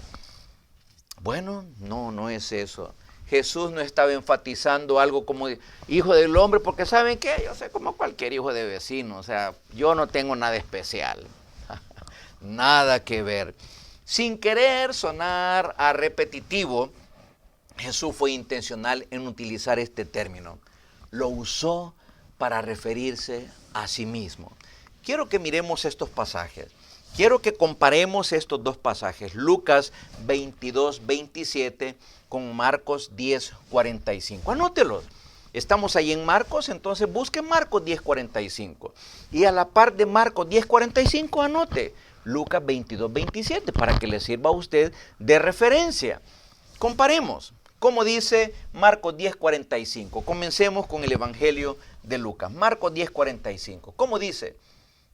Bueno, no es eso. Jesús no estaba enfatizando algo como hijo del hombre, porque ¿saben qué? Yo soy como cualquier hijo de vecino, o sea, yo no tengo nada especial, nada que ver. Sin querer sonar a repetitivo, Jesús fue intencional en utilizar este término. Lo usó para referirse a sí mismo. Quiero que miremos estos pasajes. Quiero que comparemos estos dos pasajes, Lucas 22, 27 con Marcos 10, 45. Anótelos. Estamos ahí en Marcos, entonces busque Marcos 10, 45. Y a la par de Marcos 10, 45, anote Lucas 22, 27 para que le sirva a usted de referencia. Comparemos. Como dice Marcos 10, 45. Comencemos con el Evangelio de Lucas. Marcos 10, 45. ¿Cómo dice?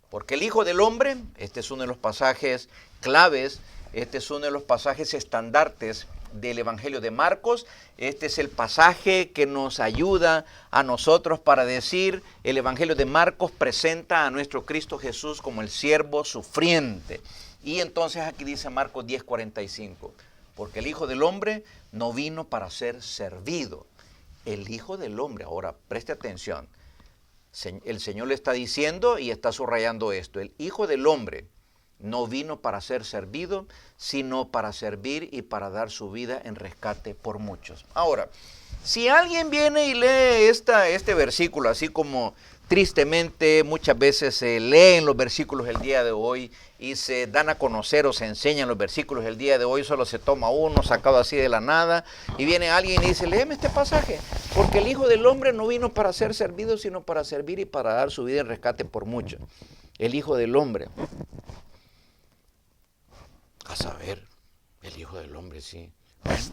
Porque el Hijo del Hombre, este es uno de los pasajes claves, este es uno de los pasajes estandartes del Evangelio de Marcos, este es el pasaje que nos ayuda a nosotros para decir, el Evangelio de Marcos presenta a nuestro Cristo Jesús como el siervo sufriente. Y entonces aquí dice Marcos 10, 45, porque el Hijo del Hombre no vino para ser servido. El Hijo del Hombre, ahora preste atención, el Señor le está diciendo y está subrayando esto. El Hijo del Hombre no vino para ser servido, sino para servir y para dar su vida en rescate por muchos. Ahora, si alguien viene y lee este versículo, así como tristemente muchas veces se leen los versículos el día de hoy y se dan a conocer o se enseñan los versículos el día de hoy, solo se toma uno sacado así de la nada y viene alguien y dice, léeme este pasaje, porque el Hijo del Hombre no vino para ser servido, sino para servir y para dar su vida en rescate por muchos. El Hijo del Hombre. A saber, el Hijo del Hombre, sí. Bueno,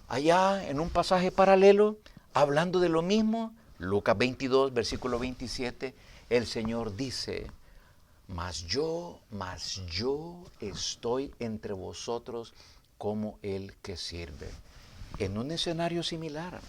allá en un pasaje paralelo, hablando de lo mismo, Lucas 22, versículo 27, el Señor dice, mas yo estoy entre vosotros como el que sirve. En un escenario similar,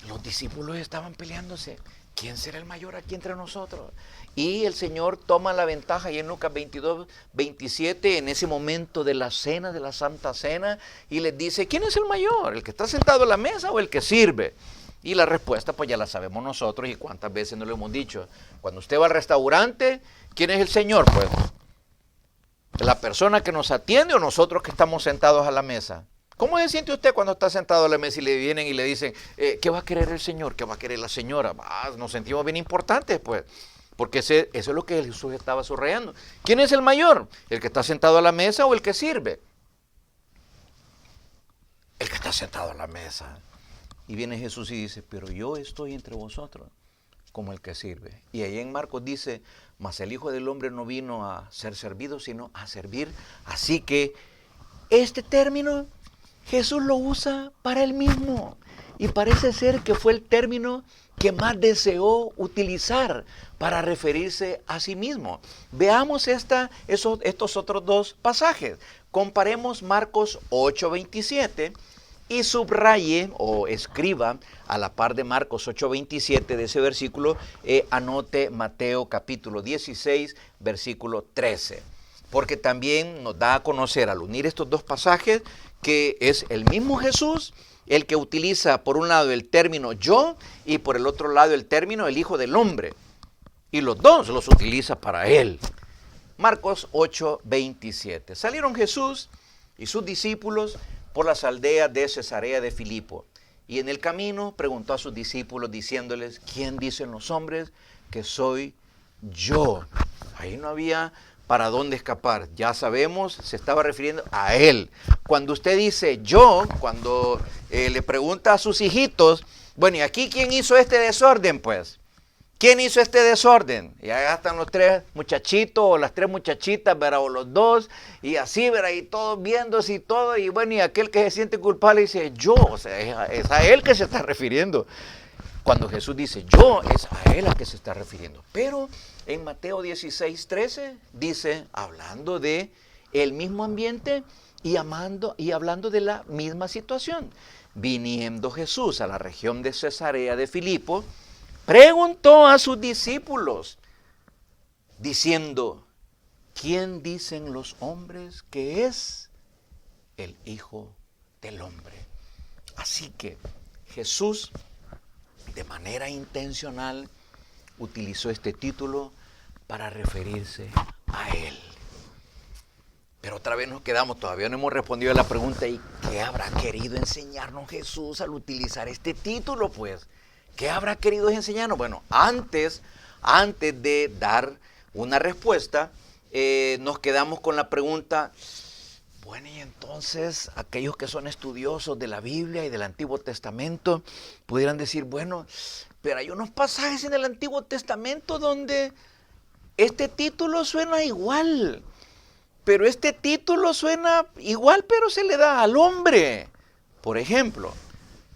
los discípulos estaban peleándose. ¿Quién será el mayor aquí entre nosotros? Y el Señor toma la ventaja y en Lucas 22, 27, en ese momento de la cena, de la Santa Cena, y les dice, ¿quién es el mayor? ¿El que está sentado a la mesa o el que sirve? Y la respuesta pues ya la sabemos nosotros y cuántas veces nos lo hemos dicho. Cuando usted va al restaurante, ¿quién es el Señor? Pues la persona que nos atiende o nosotros que estamos sentados a la mesa. ¿Cómo se siente usted cuando está sentado a la mesa y le vienen y le dicen, ¿qué va a querer el Señor? ¿Qué va a querer la señora? Nos sentimos bien importantes, pues. Porque eso es lo que Jesús estaba subrayando. ¿Quién es el mayor? ¿El que está sentado a la mesa o el que sirve? El que está sentado a la mesa. Y viene Jesús y dice, pero yo estoy entre vosotros como el que sirve. Y ahí en Marcos dice, mas el Hijo del Hombre no vino a ser servido, sino a servir. Así que este término Jesús lo usa para él mismo. Y parece ser que fue el término que más deseó utilizar para referirse a sí mismo. Veamos estos otros dos pasajes. Comparemos Marcos 8:27 y subraye o escriba a la par de Marcos 8:27 de ese versículo, anote Mateo capítulo 16, versículo 13. Porque también nos da a conocer al unir estos dos pasajes que es el mismo Jesús el que utiliza por un lado el término yo y por el otro lado el término el Hijo del Hombre. Y los dos los utiliza para él. Marcos 8:27. Salieron Jesús y sus discípulos por las aldeas de Cesarea de Filipo. Y en el camino preguntó a sus discípulos diciéndoles, ¿quién dicen los hombres que soy yo? Ahí no había para dónde escapar. Ya sabemos, se estaba refiriendo a él. Cuando usted dice yo, cuando le pregunta a sus hijitos, bueno, ¿y aquí quién hizo este desorden, pues? ¿Quién hizo este desorden? Y allá están los tres muchachitos o las tres muchachitas, ¿verdad? O los dos, y así, ¿verdad? Y todos viéndose y todo, y bueno, y aquel que se siente culpable dice yo, o sea, es a él que se está refiriendo. Cuando Jesús dice yo, es a él a que se está refiriendo. Pero en Mateo 16:13 dice, hablando de el mismo ambiente y hablando de la misma situación. Viniendo Jesús a la región de Cesarea de Filipo, preguntó a sus discípulos, diciendo, ¿quién dicen los hombres que es el Hijo del hombre. Así que Jesús, de manera intencional, utilizó este título para referirse a Él. Pero otra vez nos quedamos, todavía no hemos respondido a la pregunta, ¿y qué habrá querido enseñarnos Jesús al utilizar este título, pues? ¿Qué habrá querido enseñarnos? Bueno, antes de dar una respuesta, nos quedamos con la pregunta, bueno, y entonces aquellos que son estudiosos de la Biblia y del Antiguo Testamento pudieran decir, bueno, pero hay unos pasajes en el Antiguo Testamento donde este título suena igual. Pero este título suena igual, pero se le da al hombre. Por ejemplo,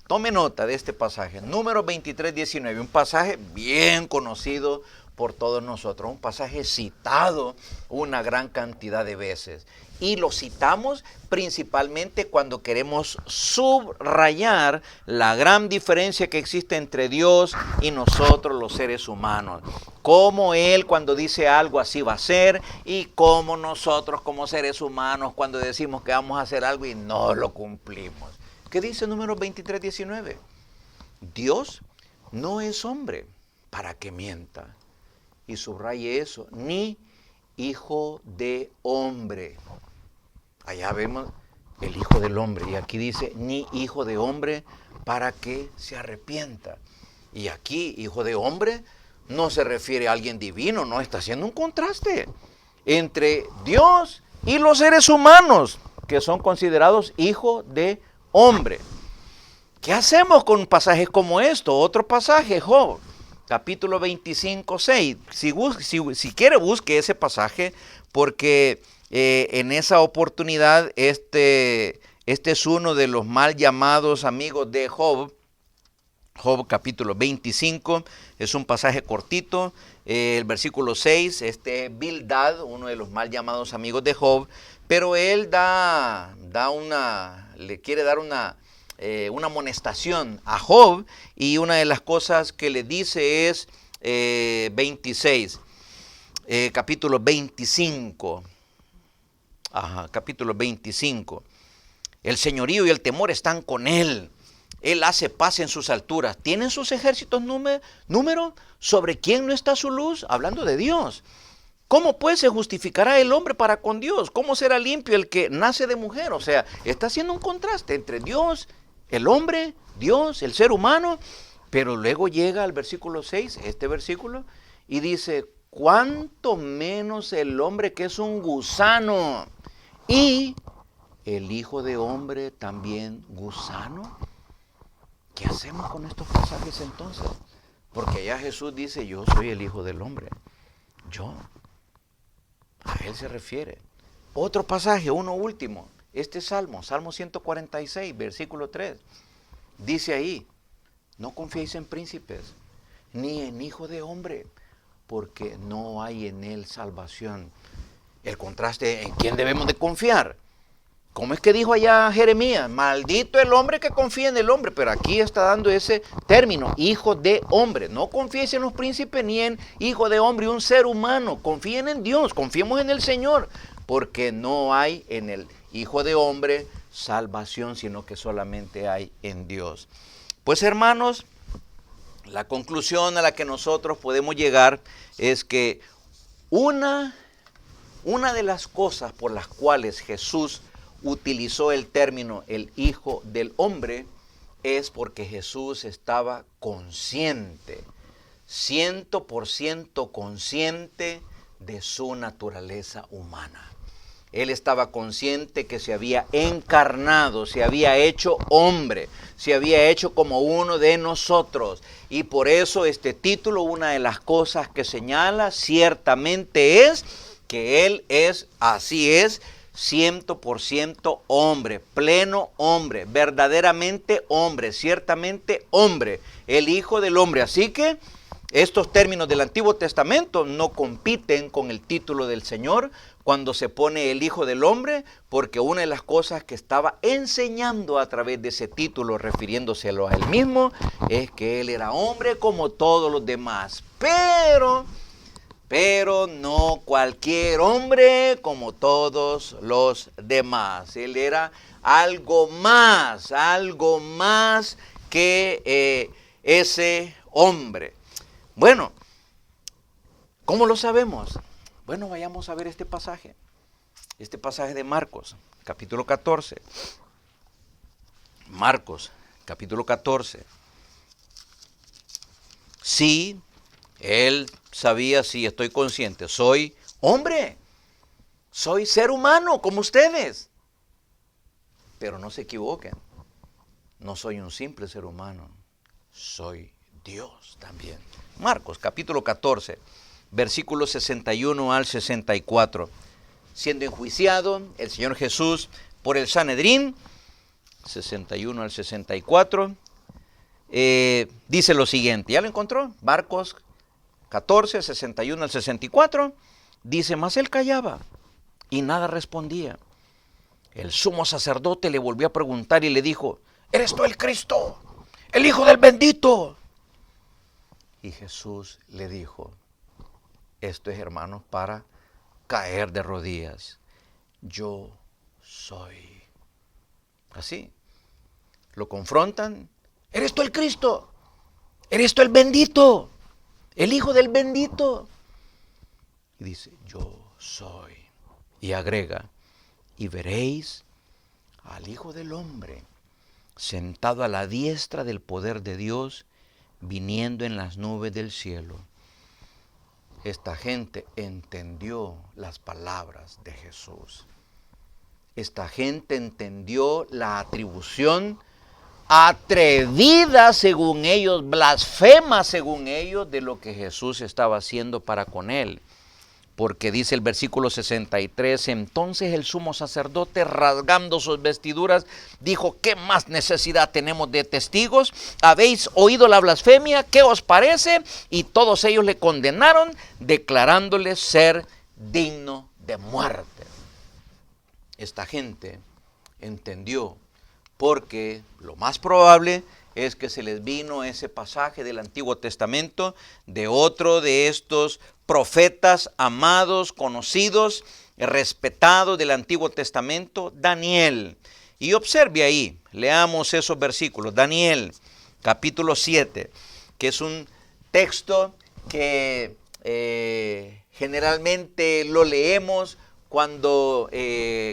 tome nota de este pasaje, Números 23, 19, un pasaje bien conocido por todos nosotros, un pasaje citado una gran cantidad de veces. Y lo citamos principalmente cuando queremos subrayar la gran diferencia que existe entre Dios y nosotros los seres humanos. Cómo Él cuando dice algo así va a ser y cómo nosotros como seres humanos cuando decimos que vamos a hacer algo y no lo cumplimos. ¿Qué dice Números 23, 19? Dios no es hombre para que mienta. Y subraye eso, ni hijo de hombre. Allá vemos el hijo del hombre y aquí dice ni hijo de hombre para que se arrepienta. Y aquí hijo de hombre no se refiere a alguien divino, no, está haciendo un contraste entre Dios y los seres humanos que son considerados hijo de hombre. ¿Qué hacemos con pasajes como esto? Otro pasaje, Job, capítulo 25, 6. Si quiere, busque ese pasaje porque en esa oportunidad este es uno de los mal llamados amigos de Job. Job capítulo 25, es un pasaje cortito, el versículo 6, Bildad, uno de los mal llamados amigos de Job, pero él le quiere dar una amonestación a Job y una de las cosas que le dice es 26, capítulo 25, capítulo 25, el señorío y el temor están con él. Él hace paz en sus alturas. ¿Tienen sus ejércitos número? ¿Sobre quién no está su luz? Hablando de Dios. ¿Cómo pues se justificará el hombre para con Dios? ¿Cómo será limpio el que nace de mujer? O sea, está haciendo un contraste entre Dios, el hombre, Dios, el ser humano. Pero luego llega al versículo 6, este versículo, y dice, cuánto menos el hombre que es un gusano y el hijo de hombre también gusano. ¿Qué hacemos con estos pasajes entonces? Porque allá Jesús dice, yo soy el Hijo del Hombre. Yo. A Él se refiere. Otro pasaje, uno último. Salmo 146, versículo 3. Dice ahí, no confiéis en príncipes, ni en hijo de hombre, porque no hay en él salvación. El contraste, ¿en quién debemos de confiar? ¿Cómo es que dijo allá Jeremías? Maldito el hombre que confía en el hombre, pero aquí está dando ese término, hijo de hombre. No confíes en los príncipes ni en hijo de hombre, un ser humano. Confíen en Dios, confiemos en el Señor, porque no hay en el hijo de hombre salvación, sino que solamente hay en Dios. Pues hermanos, la conclusión a la que nosotros podemos llegar es que una de las cosas por las cuales Jesús utilizó el término el Hijo del Hombre es porque Jesús estaba consciente, 100% consciente de su naturaleza humana. Él estaba consciente que se había encarnado, se había hecho hombre, se había hecho como uno de nosotros. Y por eso este título, una de las cosas que señala ciertamente es que Él es, así es, 100% hombre, pleno hombre, verdaderamente hombre, ciertamente hombre, el Hijo del Hombre. Así que estos términos del Antiguo Testamento no compiten con el título del Señor cuando se pone el Hijo del Hombre, porque una de las cosas que estaba enseñando a través de ese título, refiriéndoselo a Él mismo, es que Él era hombre como todos los demás. pero no cualquier hombre como todos los demás. Él era algo más que ese hombre. Bueno, ¿cómo lo sabemos? Bueno, vayamos a ver este pasaje de Marcos, capítulo 14. Marcos, capítulo 14. Sí, él sabía, sí, estoy consciente, soy hombre, soy ser humano como ustedes. Pero no se equivoquen, no soy un simple ser humano, soy Dios también. Marcos, capítulo 14, versículos 61 al 64. Siendo enjuiciado el Señor Jesús por el Sanedrín, 61 al 64, dice lo siguiente, ¿ya lo encontró? Marcos 14, 61 al 64, dice, mas él callaba y nada respondía. El sumo sacerdote le volvió a preguntar y le dijo, ¿eres tú el Cristo, el Hijo del bendito? Y Jesús le dijo, esto es, hermanos, para caer de rodillas. Yo soy. Así. Lo confrontan. ¿Eres tú el Cristo? ¿Eres tú el bendito? ¿El Hijo del bendito? Y dice, yo soy. Y agrega, y veréis al Hijo del Hombre sentado a la diestra del poder de Dios, viniendo en las nubes del cielo. Esta gente entendió las palabras de Jesús. Esta gente entendió la atribución atrevida, según ellos, blasfema, según ellos, de lo que Jesús estaba haciendo para con él. Porque dice el versículo 63, entonces el sumo sacerdote, rasgando sus vestiduras, dijo, ¿qué más necesidad tenemos de testigos? ¿Habéis oído la blasfemia? ¿Qué os parece? Y todos ellos le condenaron, declarándole ser digno de muerte. Esta gente entendió, porque lo más probable es que se les vino ese pasaje del Antiguo Testamento de otro de estos profetas amados, conocidos, respetados del Antiguo Testamento, Daniel. Y observe ahí, leamos esos versículos. Daniel, capítulo 7, que es un texto que generalmente lo leemos cuando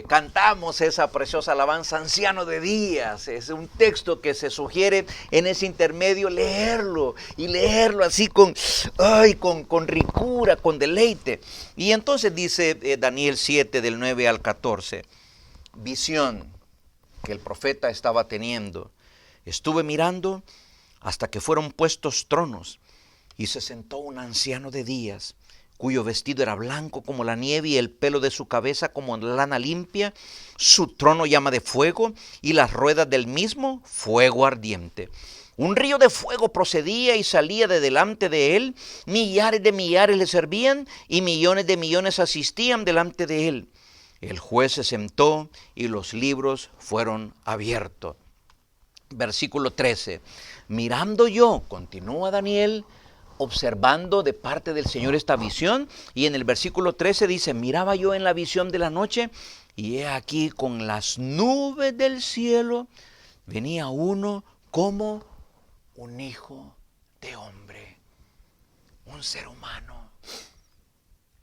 cantamos esa preciosa alabanza, Anciano de Días. Es un texto que se sugiere en ese intermedio leerlo, y leerlo así con ricura, con deleite. Y entonces dice Daniel 7, del 9 al 14, visión que el profeta estaba teniendo. Estuve mirando hasta que fueron puestos tronos, y se sentó un anciano de días, cuyo vestido era blanco como la nieve y el pelo de su cabeza como lana limpia, su trono llama de fuego y las ruedas del mismo fuego ardiente. Un río de fuego procedía y salía de delante de él, millares de millares le servían y millones de millones asistían delante de él. El juez se sentó y los libros fueron abiertos. Versículo 13, mirando yo, continúa Daniel, observando de parte del Señor esta visión, y en el versículo 13 dice, miraba yo en la visión de la noche, y he aquí con las nubes del cielo venía uno como un hijo de hombre, un ser humano,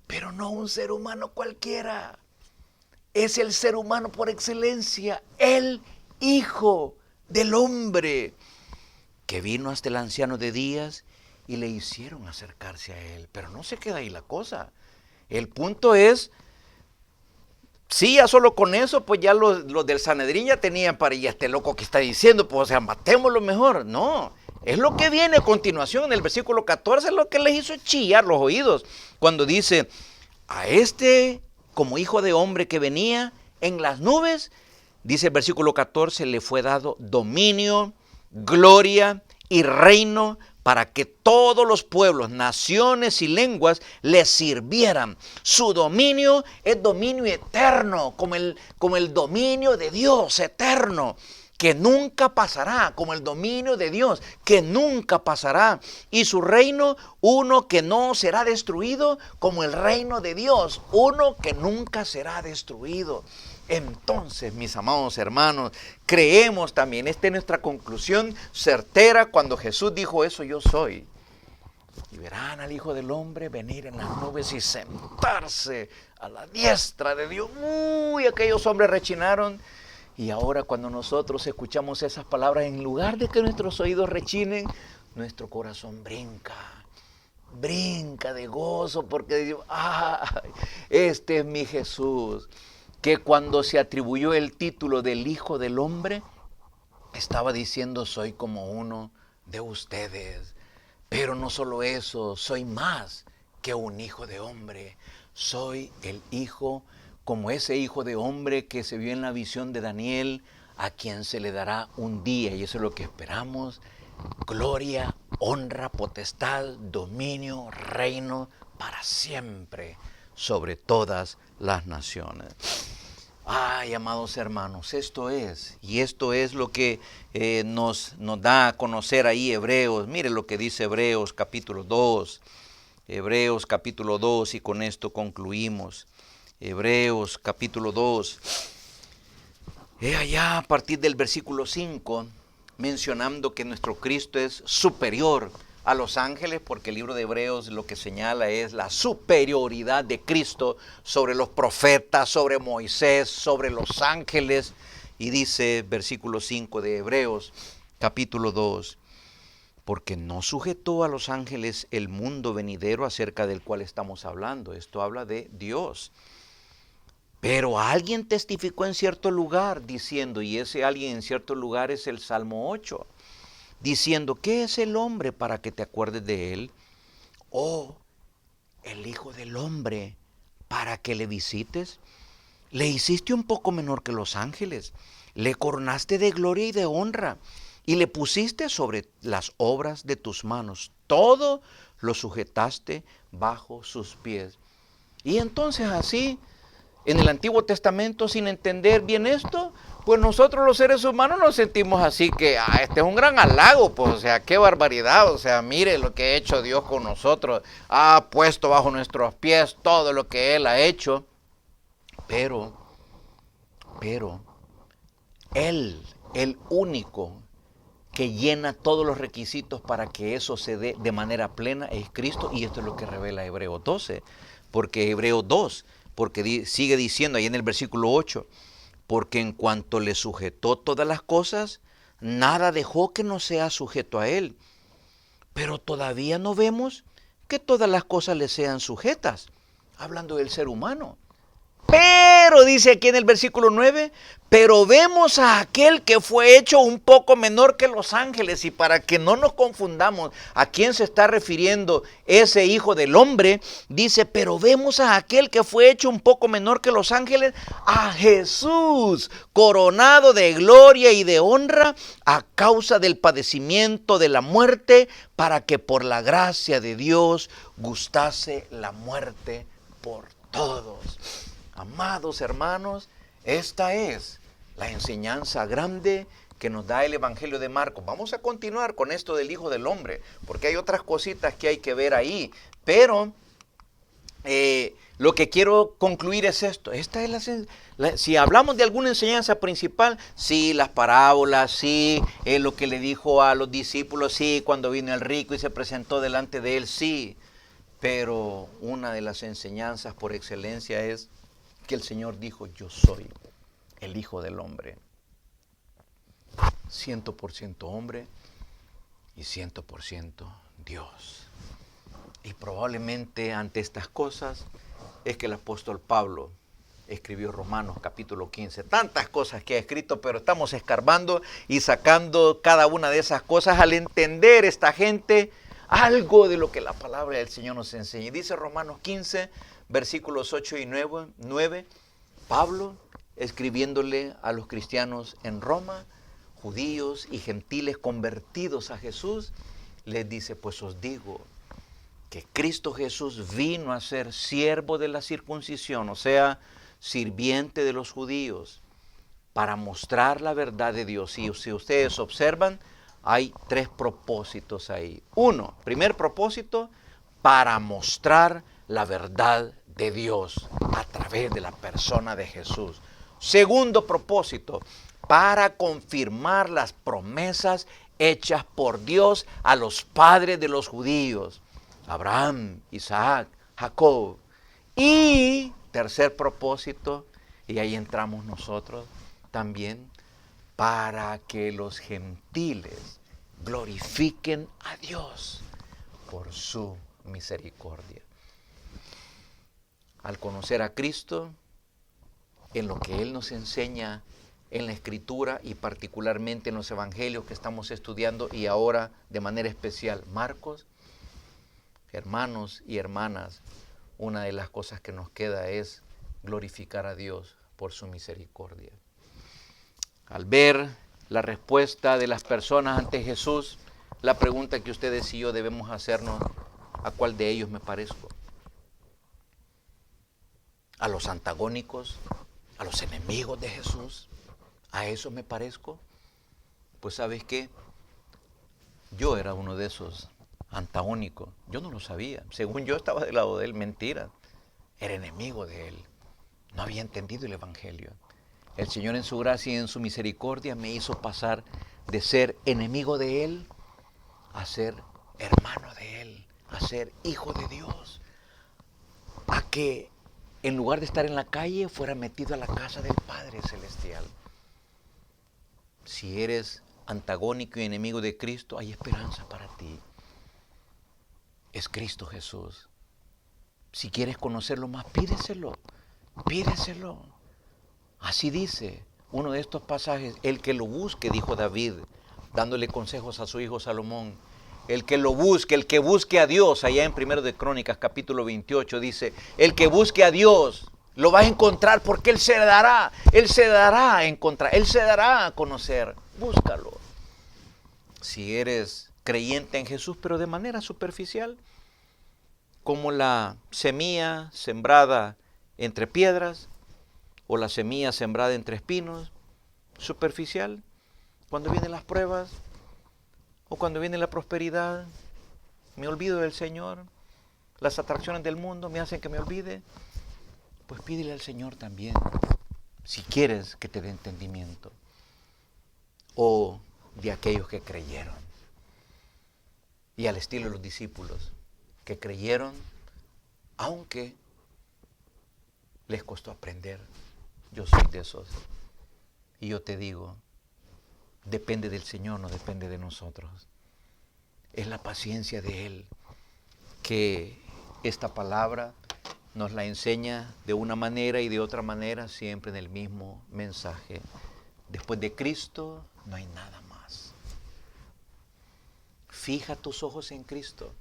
pero no un ser humano cualquiera, es el ser humano por excelencia, el Hijo del Hombre, que vino hasta el anciano de días y le hicieron acercarse a él. Pero no se queda ahí la cosa. El punto es, sí, ya solo con eso, pues ya los del Sanedrín ya tenían para, y este loco que está diciendo, pues o sea, matémoslo mejor. No, es lo que viene a continuación en el versículo 14, lo que les hizo chillar los oídos, cuando dice, a este como hijo de hombre que venía en las nubes, dice el versículo 14, le fue dado dominio, gloria y reino para que todos los pueblos, naciones y lenguas le sirvieran. Su dominio es dominio eterno, como el dominio de Dios eterno. que nunca pasará, como el dominio de Dios, que nunca pasará. Y su reino, uno que no será destruido, como el reino de Dios, uno que nunca será destruido. Entonces, mis amados hermanos, creemos también, esta es nuestra conclusión certera cuando Jesús dijo eso, yo soy. Y verán al Hijo del Hombre venir en las nubes y sentarse a la diestra de Dios. Uy, aquellos hombres rechinaron. Y ahora cuando nosotros escuchamos esas palabras, en lugar de que nuestros oídos rechinen, nuestro corazón brinca. Brinca de gozo porque digo, ¡ay! Este es mi Jesús, que cuando se atribuyó el título del Hijo del Hombre, estaba diciendo, soy como uno de ustedes. Pero no solo eso, soy más que un hijo de hombre. Soy el hijo, como ese hijo de hombre que se vio en la visión de Daniel, a quien se le dará un día, y eso es lo que esperamos, gloria, honra, potestad, dominio, reino, para siempre, sobre todas las naciones. Ay, amados hermanos, esto es lo que nos da a conocer ahí Hebreos. Mire lo que dice Hebreos capítulo 2, Hebreos capítulo 2, y con esto concluimos. Hebreos capítulo 2, allá a partir del versículo 5, mencionando que nuestro Cristo es superior a los ángeles, porque el libro de Hebreos lo que señala es la superioridad de Cristo sobre los profetas, sobre Moisés, sobre los ángeles. Y dice versículo 5 de Hebreos capítulo 2, porque no sujetó a los ángeles el mundo venidero acerca del cual estamos hablando. Esto habla de Dios. Pero alguien testificó en cierto lugar diciendo, y ese alguien en cierto lugar es el Salmo 8, diciendo, ¿qué es el hombre para que te acuerdes de él? O el Hijo del Hombre para que le visites. Le hiciste un poco menor que los ángeles, le coronaste de gloria y de honra, y le pusiste sobre las obras de tus manos. Todo lo sujetaste bajo sus pies. Y entonces así, en el Antiguo Testamento, sin entender bien esto, pues nosotros los seres humanos nos sentimos así que, este es un gran halago, pues, o sea, qué barbaridad, o sea, mire lo que ha hecho Dios con nosotros, ha puesto bajo nuestros pies todo lo que Él ha hecho, pero, Él, el único que llena todos los requisitos para que eso se dé de manera plena es Cristo, y esto es lo que revela Hebreos 12, porque Hebreos 2, porque sigue diciendo ahí en el versículo 8, porque en cuanto le sujetó todas las cosas, nada dejó que no sea sujeto a él. Pero todavía no vemos que todas las cosas le sean sujetas, hablando del ser humano. Pero dice aquí en el versículo 9, pero vemos a aquel que fue hecho un poco menor que los ángeles. Y para que no nos confundamos a quién se está refiriendo ese Hijo del Hombre, dice, pero vemos a aquel que fue hecho un poco menor que los ángeles, a Jesús, coronado de gloria y de honra a causa del padecimiento de la muerte, para que por la gracia de Dios gustase la muerte por todos. Amados hermanos, esta es la enseñanza grande que nos da el Evangelio de Marcos. Vamos a continuar con esto del Hijo del Hombre, porque hay otras cositas que hay que ver ahí. Pero lo que quiero concluir es esto. Esta es si hablamos de alguna enseñanza principal, sí, las parábolas, sí, lo que le dijo a los discípulos, sí, cuando vino el rico y se presentó delante de él, sí. Pero una de las enseñanzas por excelencia es que el Señor dijo, yo soy el Hijo del Hombre, 100% hombre y 100% Dios. Y probablemente ante estas cosas es que el apóstol Pablo escribió Romanos capítulo 15. Tantas cosas que ha escrito, pero estamos escarbando y sacando cada una de esas cosas al entender esta gente algo de lo que la palabra del Señor nos enseña. Dice Romanos 15, versículos 8 y 9, Pablo, escribiéndole a los cristianos en Roma, judíos y gentiles convertidos a Jesús, les dice, pues os digo que Cristo Jesús vino a ser siervo de la circuncisión, o sea, sirviente de los judíos, para mostrar la verdad de Dios. Y si ustedes observan, hay 3 propósitos ahí. Primer propósito, para mostrar la verdad de Dios a través de la persona de Jesús. Segundo propósito, para confirmar las promesas hechas por Dios a los padres de los judíos, Abraham, Isaac, Jacob. Y tercer propósito, y ahí entramos nosotros también, para que los gentiles glorifiquen a Dios por su misericordia. Al conocer a Cristo, en lo que Él nos enseña en la Escritura y particularmente en los Evangelios que estamos estudiando y ahora de manera especial Marcos, hermanos y hermanas, una de las cosas que nos queda es glorificar a Dios por su misericordia. Al ver la respuesta de las personas ante Jesús, la pregunta que ustedes y yo debemos hacernos, ¿a cuál de ellos me parezco? ¿A los antagónicos? ¿A los enemigos de Jesús? ¿A esos me parezco? Pues ¿sabes qué? Yo era uno de esos antagónicos. Yo no lo sabía. Según yo estaba del lado de él, mentira. Era enemigo de él. No había entendido el Evangelio. El Señor en su gracia y en su misericordia me hizo pasar de ser enemigo de Él a ser hermano de Él, a ser hijo de Dios, a que en lugar de estar en la calle fuera metido a la casa del Padre Celestial. Si eres antagónico y enemigo de Cristo, hay esperanza para ti. Es Cristo Jesús. Si quieres conocerlo más, pídeselo, pídeselo. Así dice uno de estos pasajes, el que lo busque, dijo David, dándole consejos a su hijo Salomón. El que lo busque, el que busque a Dios, allá en 1 de Crónicas, capítulo 28, dice, el que busque a Dios, lo va a encontrar porque Él se dará a encontrar, Él se dará a conocer. Búscalo. Si eres creyente en Jesús, pero de manera superficial, como la semilla sembrada entre piedras, o la semilla sembrada entre espinos, superficial, cuando vienen las pruebas o cuando viene la prosperidad, me olvido del Señor, las atracciones del mundo me hacen que me olvide, pues pídele al Señor también, si quieres que te dé entendimiento, o de aquellos que creyeron, y al estilo de los discípulos, que creyeron, aunque les costó aprender. Yo soy de esos. Y yo te digo, depende del Señor, no depende de nosotros. Es la paciencia de Él que esta palabra nos la enseña de una manera y de otra manera, siempre en el mismo mensaje. Después de Cristo no hay nada más. Fija tus ojos en Cristo,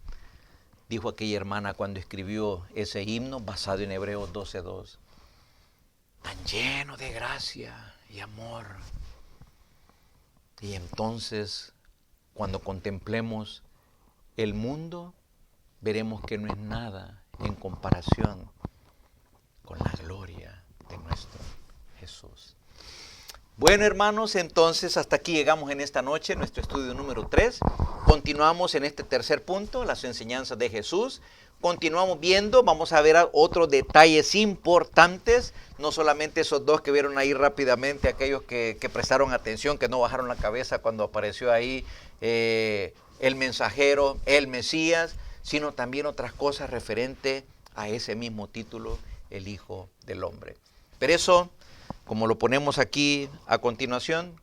dijo aquella hermana cuando escribió ese himno basado en Hebreos 12:2. Tan lleno de gracia y amor. Y entonces, cuando contemplemos el mundo, veremos que no es nada en comparación con la gloria de nuestro Jesús. Bueno, hermanos, entonces hasta aquí llegamos en esta noche, nuestro estudio número 3. Continuamos en este tercer punto, las enseñanzas de Jesús. Continuamos viendo, vamos a ver otros detalles importantes, no solamente esos dos que vieron ahí rápidamente, aquellos que prestaron atención, que no bajaron la cabeza cuando apareció ahí el mensajero, el Mesías, sino también otras cosas referentes a ese mismo título, el Hijo del Hombre. Pero eso, como lo ponemos aquí a continuación,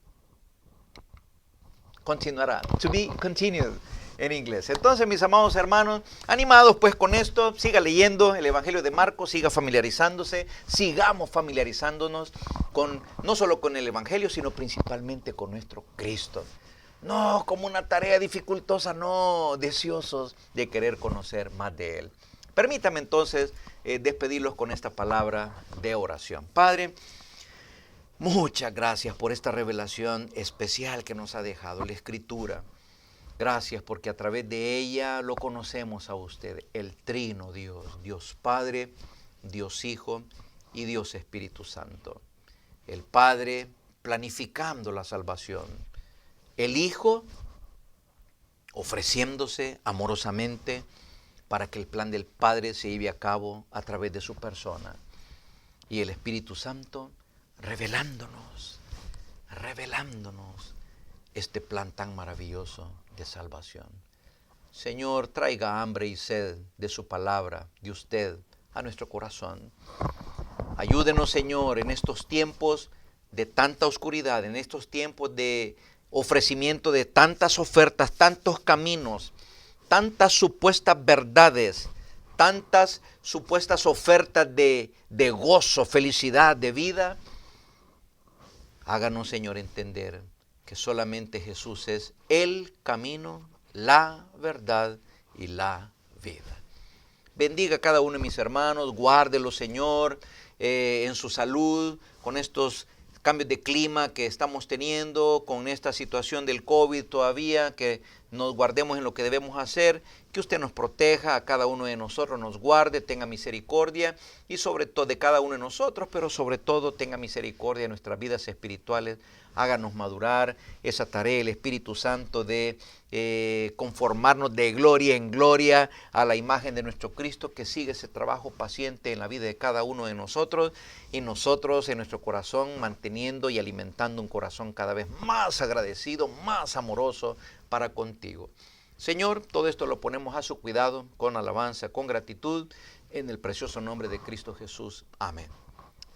continuará. To be continued en inglés. Entonces, mis amados hermanos, animados pues con esto, siga leyendo el Evangelio de Marcos, siga familiarizándose, sigamos familiarizándonos con no solo con el Evangelio, sino principalmente con nuestro Cristo. No como una tarea dificultosa, no, deseosos de querer conocer más de Él. Permítame entonces despedirlos con esta palabra de oración. Padre, muchas gracias por esta revelación especial que nos ha dejado la Escritura. Gracias porque a través de ella lo conocemos a usted, el Trino Dios, Dios Padre, Dios Hijo y Dios Espíritu Santo. El Padre planificando la salvación. El Hijo ofreciéndose amorosamente para que el plan del Padre se lleve a cabo a través de su persona. Y el Espíritu Santo revelándonos este plan tan maravilloso de salvación. Señor, traiga hambre y sed de su palabra, de usted, a nuestro corazón. Ayúdenos, Señor, en estos tiempos de tanta oscuridad, en estos tiempos de ofrecimiento de tantas ofertas, tantos caminos, tantas supuestas verdades, tantas supuestas ofertas de gozo, felicidad, de vida. Háganos, Señor, entender que solamente Jesús es el camino, la verdad y la vida. Bendiga a cada uno de mis hermanos, guárdelo, Señor, en su salud, con estos cambios de clima que estamos teniendo, con esta situación del COVID todavía, que nos guardemos en lo que debemos hacer, que usted nos proteja a cada uno de nosotros, nos guarde, tenga misericordia y sobre todo de cada uno de nosotros, pero sobre todo tenga misericordia de nuestras vidas espirituales, háganos madurar esa tarea del Espíritu Santo de conformarnos de gloria en gloria a la imagen de nuestro Cristo, que sigue ese trabajo paciente en la vida de cada uno de nosotros y nosotros en nuestro corazón manteniendo y alimentando un corazón cada vez más agradecido, más amoroso para contigo. Señor, todo esto lo ponemos a su cuidado con alabanza, con gratitud, en el precioso nombre de Cristo Jesús. Amén.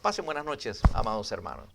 Pasen buenas noches, amados hermanos.